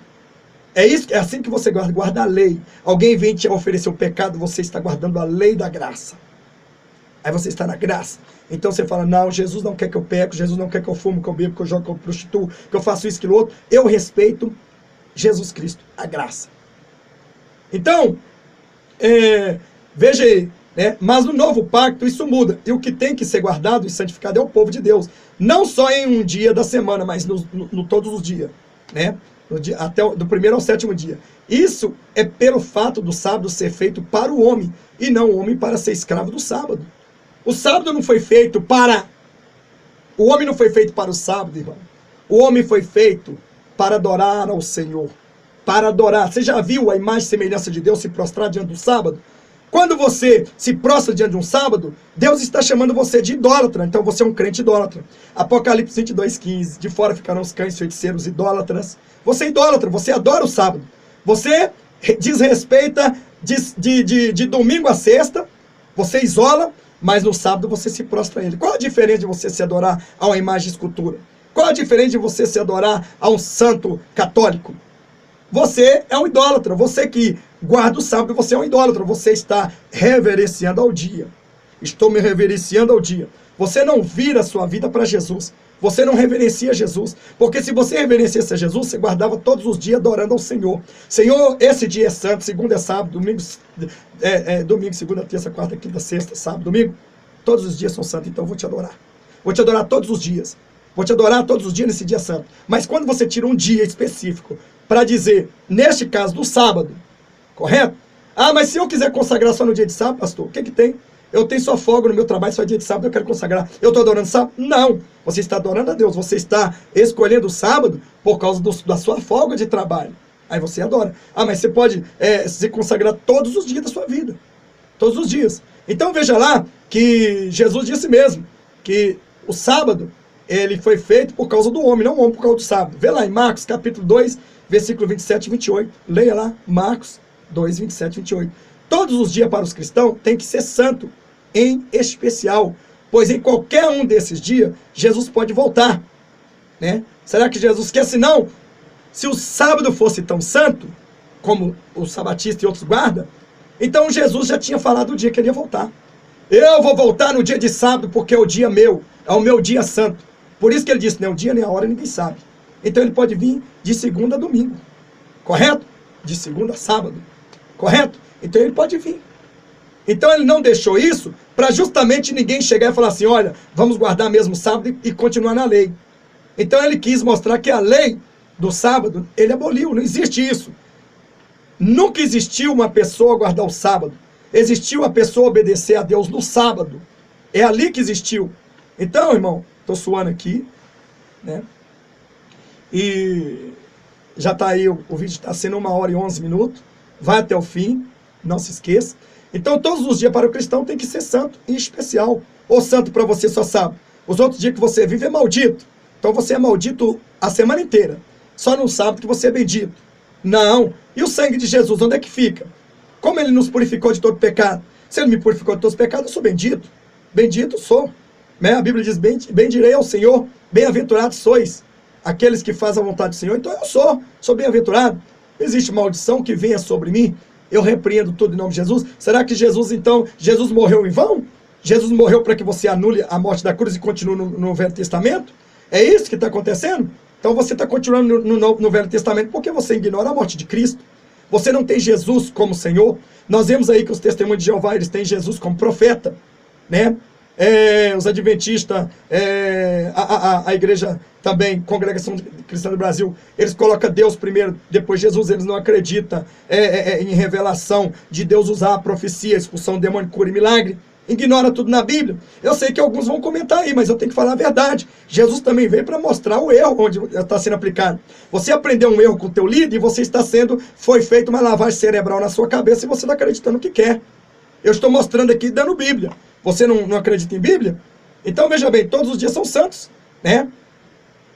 É assim que você guarda a lei. Alguém vem te oferecer o pecado, você está guardando a lei da graça. Aí você está na graça. Então você fala, não, Jesus não quer que eu peque, Jesus não quer que eu fumo, que eu bebo, que eu jogo, que eu prostituo, que eu faço isso, aquilo outro. Eu respeito Jesus Cristo, a graça. Então, veja aí, né? Mas no novo pacto isso muda. E o que tem que ser guardado e santificado é o povo de Deus. Não só em um dia da semana, mas no todos os dias. Né? Até do primeiro ao sétimo dia. Isso é pelo fato do sábado ser feito para o homem, e não o homem para ser escravo do sábado. O sábado não foi feito para... O homem não foi feito para o sábado, irmão. O homem foi feito para adorar ao Senhor. Para adorar. Você já viu a imagem e semelhança de Deus se prostrar diante do sábado? Quando você se prostra diante de um sábado, Deus está chamando você de idólatra. Então você é um crente idólatra. Apocalipse 22:15. De fora ficarão os cães, feiticeiros, idólatras. Você é idólatra, você adora o sábado. Você desrespeita de domingo a sexta, você isola, mas no sábado você se prostra a ele. Qual a diferença de você se adorar a uma imagem de escultura? Qual a diferença de você se adorar a um santo católico? Você é um idólatra. Você que guarda o sábado, você é um idólatra. Você está reverenciando ao dia. Estou me reverenciando ao dia. Você não vira a sua vida para Jesus. Você não reverencia Jesus. Porque se você reverenciasse a Jesus, você guardava todos os dias adorando ao Senhor. Senhor, esse dia é santo, segunda é sábado, domingo, segunda, terça, quarta, quinta, sexta, sábado, domingo. Todos os dias são santos, então eu vou te adorar. Vou te adorar todos os dias. Vou te adorar todos os dias nesse dia santo. Mas quando você tira um dia específico para dizer, neste caso, do sábado, correto? Ah, mas se eu quiser consagrar só no dia de sábado, pastor, o que tem? Eu tenho só folga no meu trabalho, só dia de sábado eu quero consagrar. Eu estou adorando sábado? Não. Você está adorando a Deus. Você está escolhendo o sábado por causa da sua folga de trabalho. Aí você adora. Ah, mas você pode se consagrar todos os dias da sua vida. Todos os dias. Então veja lá que Jesus disse mesmo que o sábado ele foi feito por causa do homem, não o homem por causa do sábado. Vê lá em Marcos capítulo 2, versículo 27 e 28. Leia lá, Marcos 2, 27 e 28. Todos os dias para os cristãos tem que ser santo, em especial, pois em qualquer um desses dias, Jesus pode voltar. Né? Será que Jesus quer? Se não, se o sábado fosse tão santo, como o sabatista e outros guardam, então Jesus já tinha falado o dia que ele ia voltar. Eu vou voltar no dia de sábado porque é o dia meu, é o meu dia santo. Por isso que ele disse, nem o dia nem a hora ninguém sabe. Então ele pode vir de segunda a domingo, correto? De segunda a sábado, correto? Então ele pode vir. Então ele não deixou isso para justamente ninguém chegar e falar assim, olha, vamos guardar mesmo sábado e continuar na lei. Então ele quis mostrar que a lei do sábado, ele aboliu, não existe isso. Nunca existiu uma pessoa guardar o sábado. Existiu a pessoa obedecer a Deus no sábado. É ali que existiu. Então, irmão, estou suando aqui, né? E já está aí, o vídeo está sendo 1h11. Vai até o fim, não se esqueça. Então, todos os dias para o cristão tem que ser santo e especial. Ou santo para você só sábado. Os outros dias que você vive é maldito. Então você é maldito a semana inteira. Só no sábado que você é bendito. Não. E o sangue de Jesus, onde é que fica? Como ele nos purificou de todo pecado? Se ele me purificou de todos os pecados, eu sou bendito. Bendito sou. Né? A Bíblia diz, bendirei ao Senhor, bem-aventurados sois aqueles que fazem a vontade do Senhor. Então eu sou bem-aventurado. Existe maldição que venha sobre mim? Eu repreendo tudo em nome de Jesus. Será que Jesus, então, Jesus morreu em vão? Jesus morreu para que você anule a morte da cruz e continue no Velho Testamento? É isso que está acontecendo? Então você está continuando no Velho Testamento porque você ignora a morte de Cristo. Você não tem Jesus como Senhor. Nós vemos aí que os testemunhos de Jeová, eles têm Jesus como profeta, né? Os adventistas, a igreja também, Congregação Cristã do Brasil, eles colocam Deus primeiro, depois Jesus. Eles não acreditam em revelação de Deus usar a profecia, expulsão, demônio, cura e milagre. Ignora tudo na Bíblia. Eu sei que alguns vão comentar aí, mas eu tenho que falar a verdade. Jesus também veio para mostrar o erro onde está sendo aplicado. Você aprendeu um erro com o teu líder e foi feita uma lavagem cerebral na sua cabeça e você está acreditando o que quer. Eu estou mostrando aqui dando Bíblia. Você não acredita em Bíblia? Então veja bem, todos os dias são santos, né?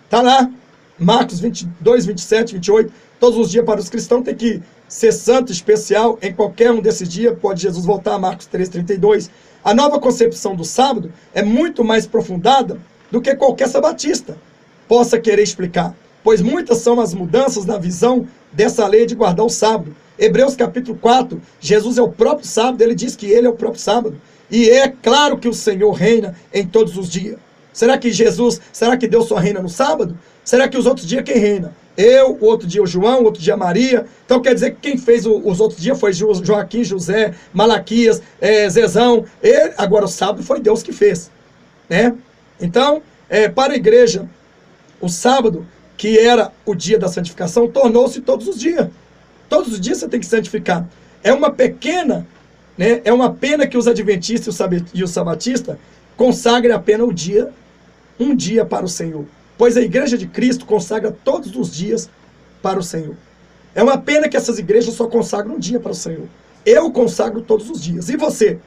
Está lá, Marcos 22, 27, 28. Todos os dias para os cristãos tem que ser santo, especial. Em qualquer um desses dias pode Jesus voltar, Marcos 3, 32. A nova concepção do sábado é muito mais aprofundada do que qualquer sabatista possa querer explicar, pois muitas são as mudanças na visão dessa lei de guardar o sábado. Hebreus capítulo 4, Jesus é o próprio sábado, ele diz que ele é o próprio sábado. E é claro que o Senhor reina em todos os dias. Será que Deus só reina no sábado? Será que os outros dias quem reina? Eu, o outro dia o João, o outro dia a Maria. Então quer dizer que quem fez os outros dias foi Joaquim, José, Malaquias, Zezão. Agora o sábado foi Deus que fez. Né? Então, para a igreja, o sábado, que era o dia da santificação, tornou-se todos os dias. Todos os dias você tem que santificar. É uma pena que os adventistas e os sabatistas consagrem apenas um dia para o Senhor. Pois a igreja de Cristo consagra todos os dias para o Senhor. É uma pena que essas igrejas só consagram um dia para o Senhor. Eu consagro todos os dias. E você?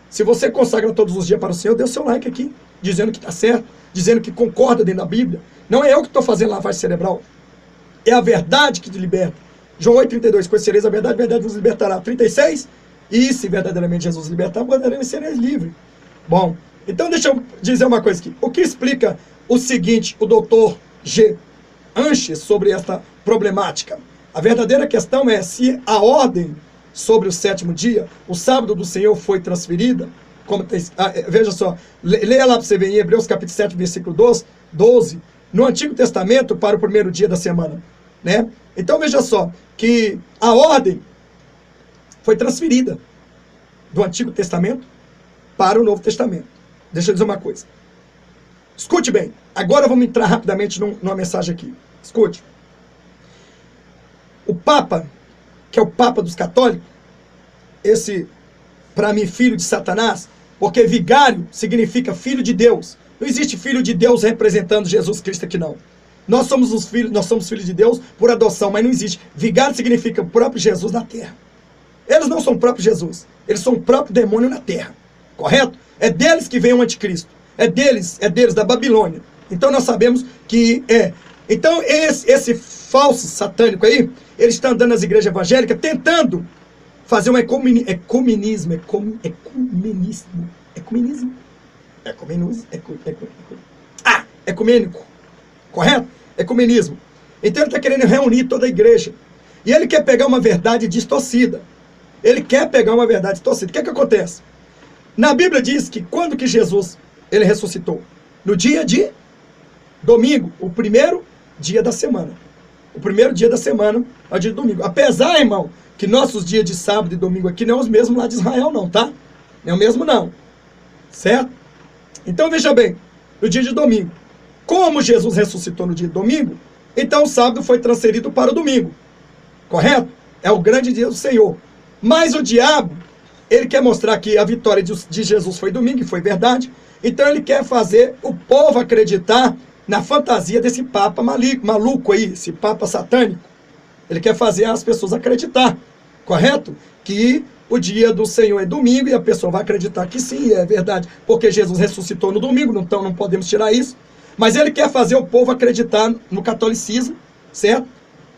Se você consagra todos os dias para o Senhor, dê o seu like aqui, dizendo que está certo, dizendo que concorda dentro da Bíblia. Não é eu que estou fazendo lavagem cerebral. É a verdade que te liberta. João 8,32, conhecereis a verdade vos libertará. 36, e se verdadeiramente Jesus libertar, verdadeiramente sereis livres. Bom, então deixa eu dizer uma coisa aqui. O que explica o seguinte, o doutor G. Anches, sobre esta problemática? A verdadeira questão é se a ordem sobre o sétimo dia, o sábado do Senhor, foi transferida, como tem, veja só, leia lá para você ver em Hebreus capítulo 7, versículo 12, no Antigo Testamento para o primeiro dia da semana, né? Então veja só, que a ordem foi transferida do Antigo Testamento para o Novo Testamento. Deixa eu dizer uma coisa. Escute bem, agora vamos entrar rapidamente numa mensagem aqui. Escute. O Papa, que é o Papa dos católicos, esse, para mim, filho de Satanás, porque vigário significa filho de Deus. Não existe filho de Deus representando Jesus Cristo aqui, não. Nós somos filhos de Deus por adoção, mas não existe. Vigário significa o próprio Jesus na terra. Eles não são o próprio Jesus, eles são o próprio demônio na terra. Correto? É deles que vem o anticristo. É deles da Babilônia. Então nós sabemos que é. Então esse falso satânico aí, ele está andando nas igrejas evangélicas tentando fazer um ecumenismo. Ecumênico. Correto? Ecumenismo. Então ele está querendo reunir toda a igreja. E ele quer pegar uma verdade distorcida. O que é que acontece? Na Bíblia diz que quando que Jesus ele ressuscitou? No dia de domingo, o primeiro dia da semana. O primeiro dia da semana é o dia de domingo. Apesar, irmão, que nossos dias de sábado e domingo aqui não é os mesmos lá de Israel, não, tá? Não é o mesmo, não. Certo? Então, veja bem, no dia de domingo. Como Jesus ressuscitou no dia de domingo, então o sábado foi transferido para o domingo. Correto? É o grande dia do Senhor. Mas o diabo, ele quer mostrar que a vitória de Jesus foi domingo, e foi verdade. Então ele quer fazer o povo acreditar na fantasia desse papa maluco aí, esse papa satânico. Ele quer fazer as pessoas acreditar, correto? Que o dia do Senhor é domingo e a pessoa vai acreditar que sim, é verdade. Porque Jesus ressuscitou no domingo, então não podemos tirar isso. Mas ele quer fazer o povo acreditar no catolicismo, certo?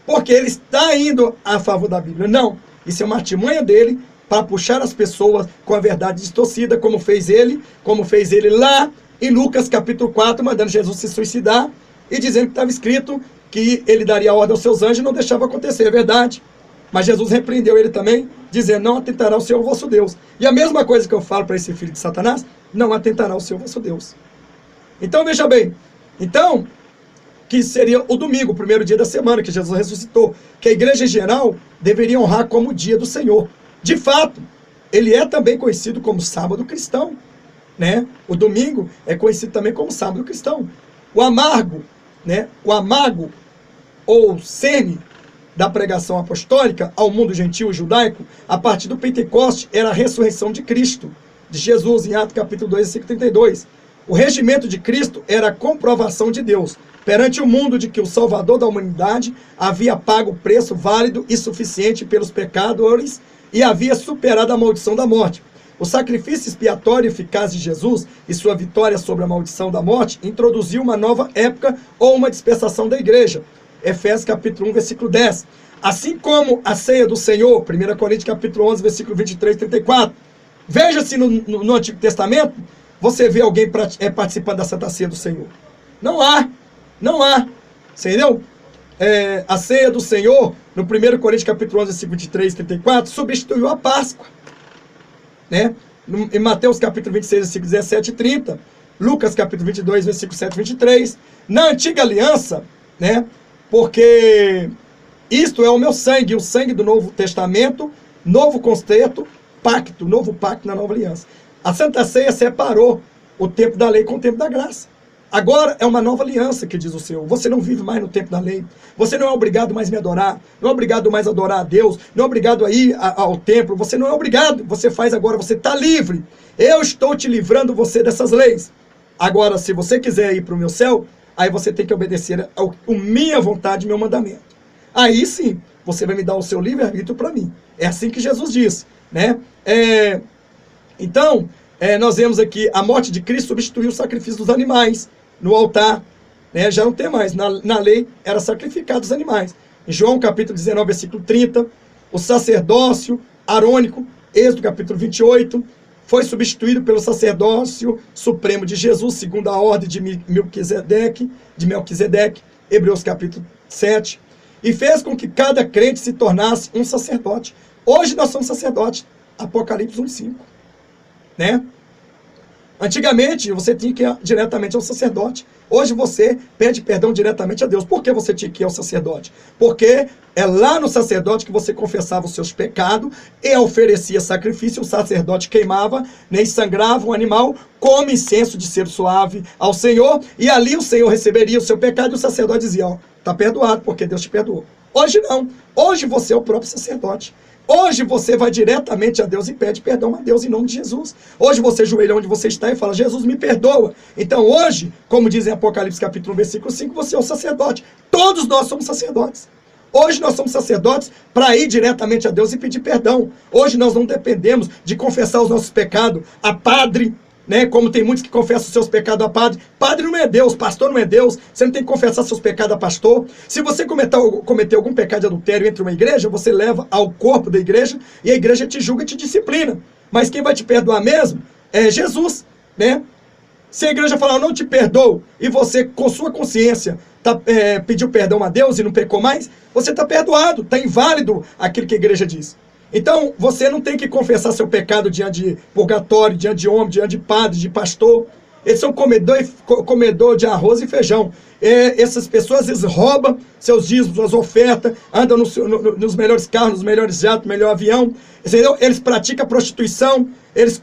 Porque ele está indo a favor da Bíblia. Não, isso é uma artimanha dele para puxar as pessoas com a verdade distorcida, como fez ele lá em Lucas capítulo 4, mandando Jesus se suicidar e dizendo que estava escrito que ele daria ordem aos seus anjos e não deixava acontecer, é verdade. Mas Jesus repreendeu ele também, dizendo, não atentará ao Senhor vosso Deus. E a mesma coisa que eu falo para esse filho de Satanás, não atentará ao Senhor vosso Deus. Então, veja bem, então, que seria o domingo, o primeiro dia da semana que Jesus ressuscitou, que a igreja em geral deveria honrar como o dia do Senhor. De fato, ele é também conhecido como sábado cristão, né? O domingo é conhecido também como sábado cristão. O amargo, né? O amago ou cerne da pregação apostólica ao mundo gentil e judaico, a partir do Pentecoste, era a ressurreição de Cristo, de Jesus, em Atos capítulo 2, versículo 32. O regimento de Cristo era a comprovação de Deus perante o mundo de que o Salvador da humanidade havia pago o preço válido e suficiente pelos pecadores e havia superado a maldição da morte. O sacrifício expiatório eficaz de Jesus e sua vitória sobre a maldição da morte introduziu uma nova época ou uma dispensação da igreja. Efésios capítulo 1, versículo 10. Assim como a ceia do Senhor, 1 Coríntios capítulo 11, versículo 23 e 34. Veja-se no Antigo Testamento, você vê alguém participando da Santa Ceia do Senhor. Não há. Você entendeu? A ceia do Senhor, no 1 Coríntios capítulo 11, versículo 23 e 34, substituiu a Páscoa. Né? Em Mateus capítulo 26, versículo 17 e 30, Lucas capítulo 22, versículo 7 e 23, na antiga aliança, né? Porque isto é o meu sangue, o sangue do Novo Testamento, novo concerto, pacto, novo pacto na nova aliança. A Santa Ceia separou o tempo da lei com o tempo da graça. Agora é uma nova aliança, que diz o Senhor. Você não vive mais no tempo da lei. Você não é obrigado mais a me adorar. Não é obrigado mais a adorar a Deus. Não é obrigado a ir ao templo. Você não é obrigado. Você faz agora. Você está livre. Eu estou te livrando você dessas leis. Agora, se você quiser ir para o meu céu, aí você tem que obedecer a minha vontade, meu mandamento. Aí sim, você vai me dar o seu livre-arbítrio para mim. É assim que Jesus diz, né? Então, nós vemos aqui, a morte de Cristo substituiu o sacrifício dos animais no altar, né? Já não tem mais. Na lei, era sacrificado os animais. Em João capítulo 19, versículo 30, o sacerdócio arônico, Êxodo capítulo 28, foi substituído pelo sacerdócio supremo de Jesus, segundo a ordem de Melquisedeque, Hebreus capítulo 7, e fez com que cada crente se tornasse um sacerdote. Hoje nós somos sacerdotes, Apocalipse 1:5, né? Antigamente você tinha que ir diretamente ao sacerdote. Hoje você pede perdão diretamente a Deus. Por que você tinha que ir ao sacerdote? Porque é lá no sacerdote que você confessava os seus pecados e oferecia sacrifício. O sacerdote queimava, nem sangrava um animal como incenso de ser suave ao Senhor. E ali o Senhor receberia o seu pecado e o sacerdote dizia, ó, está perdoado porque Deus te perdoou. Hoje não. Hoje você é o próprio sacerdote. Hoje você vai diretamente a Deus e pede perdão a Deus em nome de Jesus. Hoje você ajoelha onde você está e fala, Jesus, me perdoa. Então hoje, como diz em Apocalipse capítulo 1, versículo 5, você é o sacerdote. Todos nós somos sacerdotes. Hoje nós somos sacerdotes para ir diretamente a Deus e pedir perdão. Hoje nós não dependemos de confessar os nossos pecados a padre, né? Como tem muitos que confessam os seus pecados a padre. Padre não é Deus, pastor não é Deus. Você não tem que confessar seus pecados a pastor. Se você cometer algum pecado de adultério entre uma igreja, você leva ao corpo da igreja e a igreja te julga e te disciplina. Mas quem vai te perdoar mesmo é Jesus, né? Se a igreja falar, eu não te perdoo, e você, com sua consciência, pediu perdão a Deus e não pecou mais, você está perdoado, está inválido aquilo que a igreja diz. Então, você não tem que confessar seu pecado diante de purgatório, diante de homem, diante de padre, de pastor. Eles são comedor de arroz e feijão. Essas pessoas, eles roubam seus dízimos, suas ofertas, andam nos melhores carros, nos melhores jatos, no melhor avião. Entendeu? Eles praticam prostituição, eles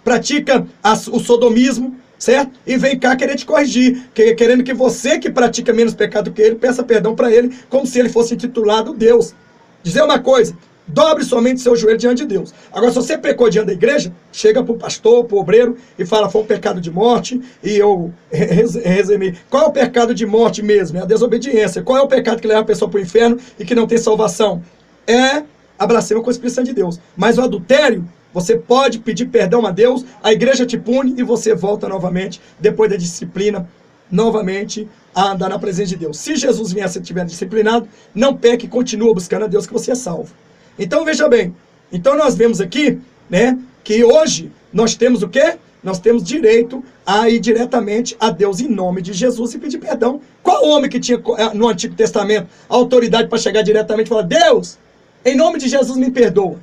praticam o sodomismo, certo? E vem cá querer te corrigir, querendo que você que pratica menos pecado que ele, peça perdão para ele, como se ele fosse intitulado Deus. Dizer uma coisa, dobre somente seu joelho diante de Deus. Agora, se você pecou diante da igreja, chega para o pastor, para o obreiro, e fala, foi um pecado de morte, e eu resumi. Qual é o pecado de morte mesmo? É a desobediência. Qual é o pecado que leva a pessoa para o inferno e que não tem salvação? É a blasfêmia com o Espírito Santo de Deus. Mas o adultério, você pode pedir perdão a Deus, a igreja te pune e você volta novamente, depois da disciplina, novamente a andar na presença de Deus. Se Jesus viesse e estiver disciplinado, não peque e continua buscando a Deus que você é salvo. Então, veja bem, então nós vemos aqui, né, que hoje nós temos o quê? Nós temos direito a ir diretamente a Deus em nome de Jesus e pedir perdão. Qual homem que tinha no Antigo Testamento a autoridade para chegar diretamente e falar, Deus, em nome de Jesus me perdoa?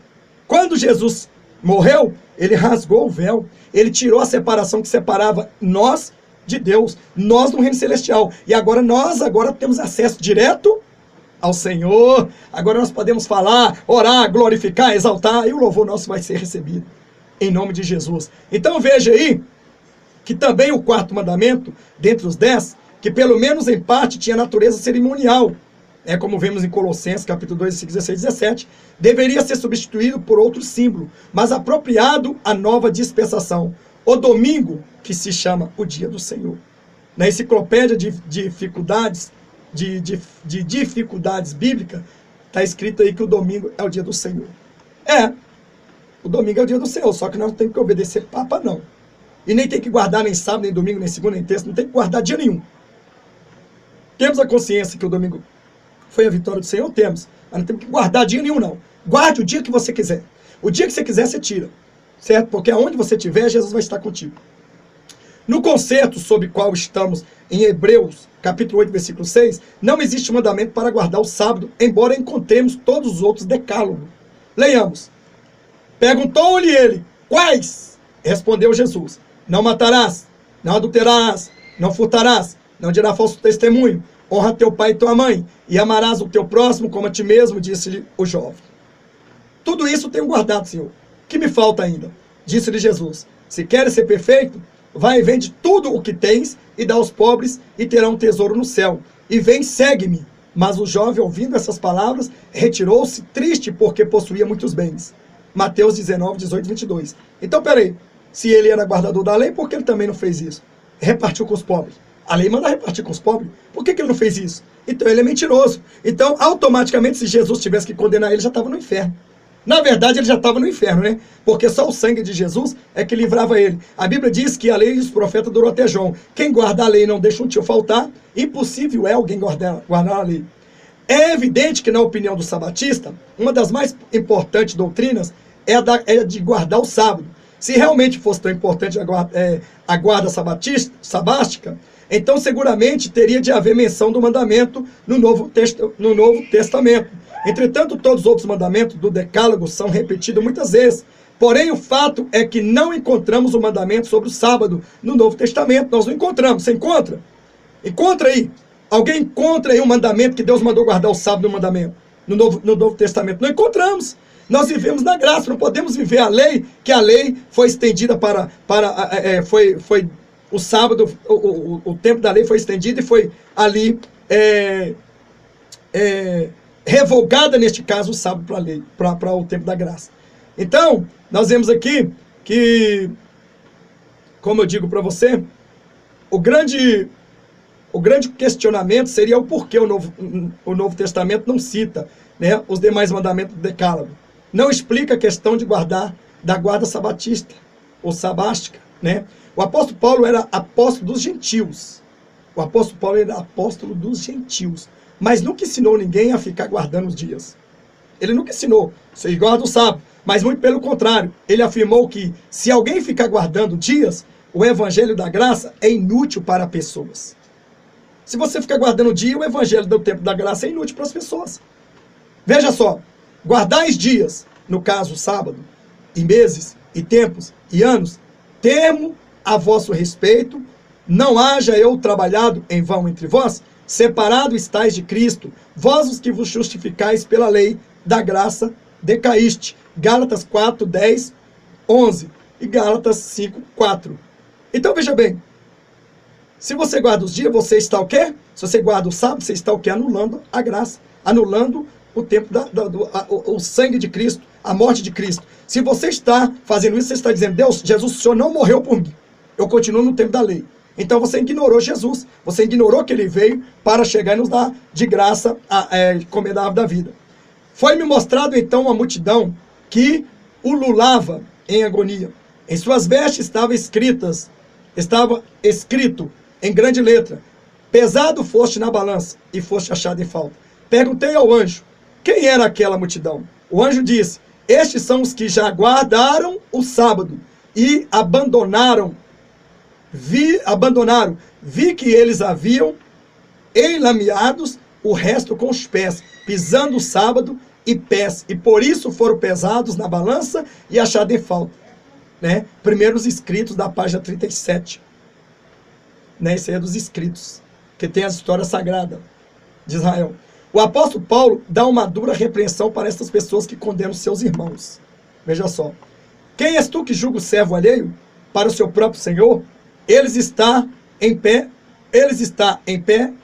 Quando Jesus morreu, ele rasgou o véu, ele tirou a separação que separava nós de Deus, nós no reino celestial, e agora nós temos acesso direto ao Senhor. Agora nós podemos falar, orar, glorificar, exaltar, e o louvor nosso vai ser recebido em nome de Jesus. Então veja aí que também o quarto mandamento, dentre os 10, que pelo menos em parte tinha natureza cerimonial, como vemos em Colossenses capítulo 2, 16 e 17, deveria ser substituído por outro símbolo, mas apropriado à nova dispensação, o domingo, que se chama o dia do Senhor. Na enciclopédia de dificuldades bíblicas, está escrito aí que o domingo é o dia do Senhor. O domingo é o dia do Senhor, só que nós não temos que obedecer Papa, não. E nem tem que guardar nem sábado, nem domingo, nem segunda, nem terça, não tem que guardar dia nenhum. Temos a consciência que o domingo foi a vitória do Senhor? Temos. Mas não temos que guardar dia nenhum, não. Guarde o dia que você quiser. O dia que você quiser, você tira. Certo? Porque aonde você estiver, Jesus vai estar contigo. No concerto sobre o qual estamos em Hebreus, capítulo 8, versículo 6, não existe mandamento para guardar o sábado, embora encontremos todos os outros decálogos. Leiamos. Perguntou-lhe ele, quais? Respondeu Jesus, não matarás, não adulterarás, não furtarás, não dirá falso testemunho, honra teu pai e tua mãe, e amarás o teu próximo como a ti mesmo, disse-lhe o jovem. Tudo isso tenho guardado, Senhor. O que me falta ainda? Disse-lhe Jesus, se queres ser perfeito, vai e vende tudo o que tens e dá aos pobres e terá um tesouro no céu. E vem, segue-me. Mas o jovem, ouvindo essas palavras, retirou-se triste porque possuía muitos bens. Mateus 19, 18 e 22. Então, peraí. Se ele era guardador da lei, por que ele também não fez isso? Repartiu com os pobres. A lei manda repartir com os pobres. Por que ele não fez isso? Então, ele é mentiroso. Então, automaticamente, se Jesus tivesse que condenar ele, já estava no inferno. Na verdade, ele já estava no inferno, né? Porque só o sangue de Jesus é que livrava ele. A Bíblia diz que a lei e os profetas durou até João. Quem guarda a lei e não deixa um tio faltar, impossível é alguém guardar a lei. É evidente que, na opinião do sabatista, uma das mais importantes doutrinas é a de guardar o sábado. Se realmente fosse tão importante a guarda sabática, então seguramente teria de haver menção do mandamento no Novo Testamento. Entretanto, todos os outros mandamentos do Decálogo são repetidos muitas vezes. Porém, o fato é que não encontramos o mandamento sobre o sábado no Novo Testamento. Nós não encontramos. Você encontra? Encontra aí. Alguém encontra aí um mandamento que Deus mandou guardar o sábado no mandamento, no Novo Testamento? Não encontramos. Nós vivemos na graça, não podemos viver a lei, que a lei foi estendida foi o sábado, o tempo da lei foi estendido e foi ali revogada, neste caso, o sábado para a lei, para o tempo da graça. Então, nós vemos aqui que, como eu digo para você, o grande questionamento seria o porquê o Novo Testamento não cita, né, os demais mandamentos do Decálogo. Não explica a questão de da guarda sabatista, ou sabástica, né? O apóstolo Paulo era apóstolo dos gentios. O apóstolo Paulo era apóstolo dos gentios, mas nunca ensinou ninguém a ficar guardando os dias. Ele nunca ensinou, vocês guardam o sábado, mas muito pelo contrário. Ele afirmou que se alguém ficar guardando dias, o evangelho da graça é inútil para pessoas. Se você ficar guardando o dia, o evangelho do tempo da graça é inútil para as pessoas. Veja só, guardais dias, no caso sábado, e meses, e tempos, e anos, temo a vosso respeito, não haja eu trabalhado em vão entre vós, separado estáis de Cristo, vós os que vos justificais pela lei da graça, decaíste. Gálatas 4, 10, 11 e Gálatas 5, 4. Então veja bem, se você guarda os dias, você está o quê? Se você guarda o sábado, você está o quê? Anulando a graça, anulando o tempo o sangue de Cristo, a morte de Cristo. Se você está fazendo isso, você está dizendo, Deus, Jesus, o Senhor não morreu por mim. Eu continuo no tempo da lei. Então você ignorou Jesus. Você ignorou que ele veio para chegar e nos dar de graça como da árvore da vida. Foi-me mostrado então uma multidão que ululava em agonia. Em suas vestes estava escrito em grande letra, pesado foste na balança e foste achado em falta. Perguntei ao anjo, quem era aquela multidão? O anjo disse, estes são os que já guardaram o sábado e abandonaram. Vi que eles haviam enlameados o resto com os pés, pisando o sábado e pés, e por isso foram pesados na balança e achados em falta. Né? Primeiros escritos da página 37. Né? Isso aí é dos escritos, que tem a história sagrada de Israel. O apóstolo Paulo dá uma dura repreensão para essas pessoas que condenam seus irmãos. Veja só. Quem és tu que julga o servo alheio para o seu próprio Senhor? Ele está em pé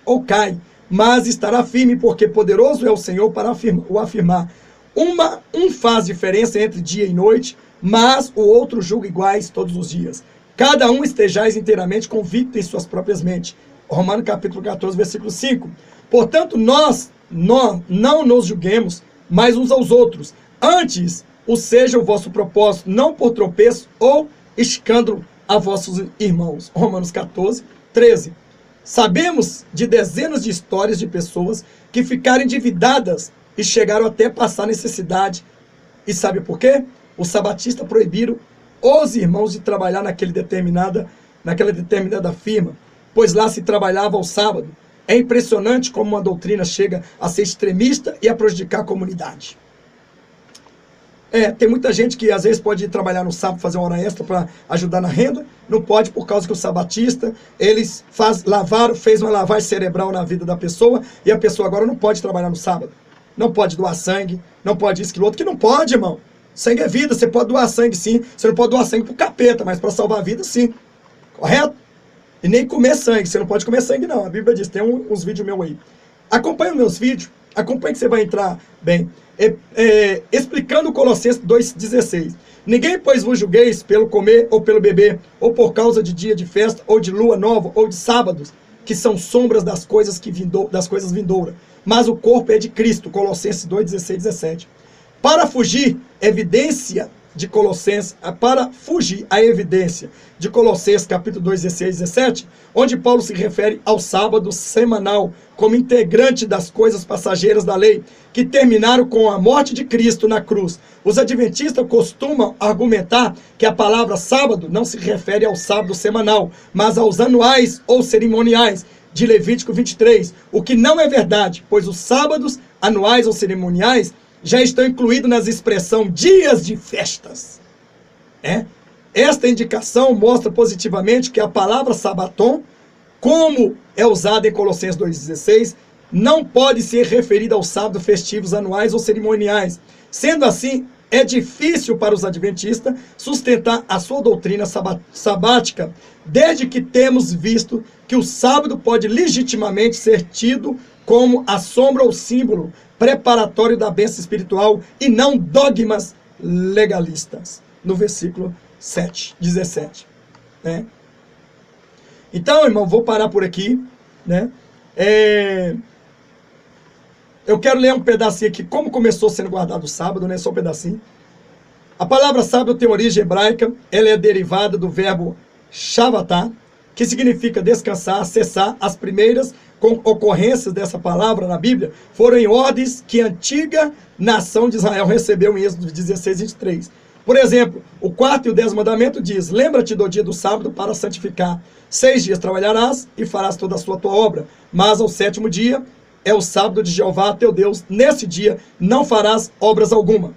ou cai, mas estará firme, porque poderoso é o Senhor para o afirmar. Um faz diferença entre dia e noite, mas o outro julga iguais todos os dias. Cada um estejais inteiramente convicto em suas próprias mentes. Romanos capítulo 14, versículo 5. Portanto, nós não nos julguemos, mas uns aos outros. Antes, seja o vosso propósito, não por tropeço ou escândalo a vossos irmãos. Romanos 14, 13. Sabemos de dezenas de histórias de pessoas que ficaram endividadas e chegaram até passar necessidade. E sabe por quê? Os sabatistas proibiram os irmãos de trabalhar naquela determinada firma, pois lá se trabalhava ao sábado. É impressionante como uma doutrina chega a ser extremista e a prejudicar a comunidade. Tem muita gente que às vezes pode ir trabalhar no sábado, fazer uma hora extra para ajudar na renda, não pode por causa que o sabatista, eles fez uma lavagem cerebral na vida da pessoa, e a pessoa agora não pode trabalhar no sábado. Não pode doar sangue, não pode isso, aquilo outro, que não pode, irmão. Sangue é vida, você pode doar sangue sim, você não pode doar sangue pro capeta, mas para salvar a vida sim. Correto? E nem comer sangue, você não pode comer sangue não, a Bíblia diz, tem uns vídeos meus aí. Acompanhe os meus vídeos, acompanhe que você vai entrar bem. Explicando Colossenses 2,16. Ninguém, pois, vos julgueis pelo comer ou pelo beber, ou por causa de dia de festa, ou de lua nova, ou de sábados, que são sombras das coisas vindouras. Mas o corpo é de Cristo, Colossenses 2,16, 17. Para fugir evidência de Colossenses, para fugir à evidência de Colossenses capítulo 2, 16 e 17, onde Paulo se refere ao sábado semanal como integrante das coisas passageiras da lei, que terminaram com a morte de Cristo na cruz. Os adventistas costumam argumentar que a palavra sábado não se refere ao sábado semanal, mas aos anuais ou cerimoniais de Levítico 23, o que não é verdade, pois os sábados anuais ou cerimoniais já estão incluídos nas expressões dias de festas. Esta indicação mostra positivamente que a palavra sabaton, como é usada em Colossenses 2,16, não pode ser referida aos sábados festivos anuais ou cerimoniais. Sendo assim, é difícil para os adventistas sustentar a sua doutrina sabática, desde que temos visto que o sábado pode legitimamente ser tido como a sombra ou símbolo preparatório da bênção espiritual e não dogmas legalistas. No versículo 17. Então, irmão, vou parar por aqui. Eu quero ler um pedacinho aqui, como começou sendo guardado o sábado, só um pedacinho. A palavra sábado tem origem hebraica, ela é derivada do verbo shavatá, que significa descansar, cessar. As primeiras ocorrências dessa palavra na Bíblia foram em ordens que a antiga nação de Israel recebeu em Êxodo 16, 23. Por exemplo, o 4º e o 10º mandamento diz: lembra-te do dia do sábado para santificar. 6 dias trabalharás e farás toda a tua obra, mas ao 7º dia é o sábado de Jeová teu Deus. Nesse dia não farás obras alguma.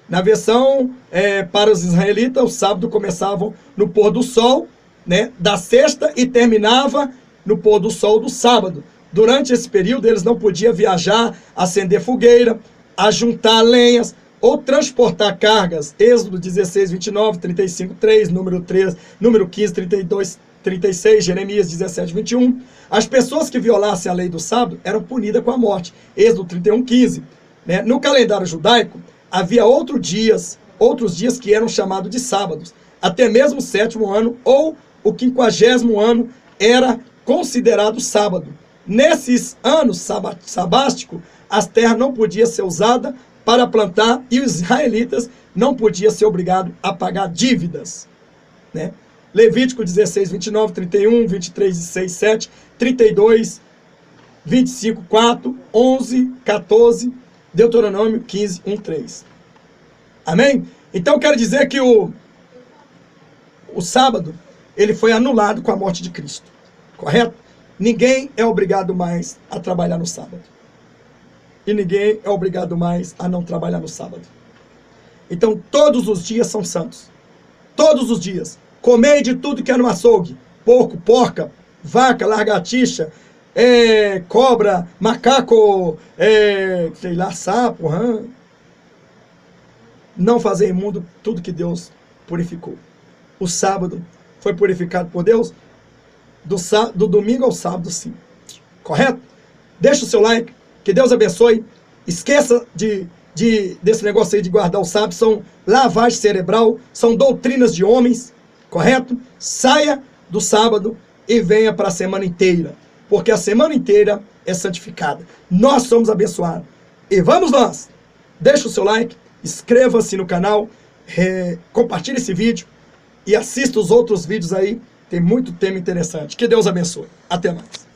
Na versão para os israelitas, o sábado começava no pôr do sol, da sexta, e terminava no pôr do sol do sábado. Durante esse período eles não podiam viajar, acender fogueira, ajuntar lenhas ou transportar cargas. Êxodo 16, 29, 35, 3, número 15, 32, 36, Jeremias 17, 21. As pessoas que violassem a lei do sábado eram punidas com a morte. Êxodo 31, 15. No calendário judaico, havia outros dias que eram chamados de sábados. Até mesmo o 7º ano ou o 50º ano era considerado sábado. Nesses anos sabáticos, as terras não podiam ser usadas para plantar e os israelitas não podiam ser obrigados a pagar dívidas. Levítico 16, 29, 31, 23, 16, 7, 32, 25, 4, 11, 14, Deuteronômio 15, 1, 3. Amém? Então quero dizer que o sábado, ele foi anulado com a morte de Cristo. Correto? Ninguém é obrigado mais a trabalhar no sábado. E ninguém é obrigado mais a não trabalhar no sábado. Então todos os dias são santos. Todos os dias. Comei de tudo que é no açougue. Porco, porca, vaca, lagartixa, cobra, macaco, sei lá, sapo, rã. Não fazer imundo tudo que Deus purificou. O sábado foi purificado por Deus. Do domingo ao sábado, sim. Correto? Deixa o seu like. Que Deus abençoe. Esqueça desse negócio aí de guardar o sábado. São lavagem cerebral. São doutrinas de homens. Correto? Saia do sábado e venha para a semana inteira. Porque a semana inteira é santificada. Nós somos abençoados. E vamos nós. Deixa o seu like. Inscreva-se no canal. Compartilhe esse vídeo. E assista os outros vídeos aí. Tem muito tema interessante. Que Deus abençoe. Até mais.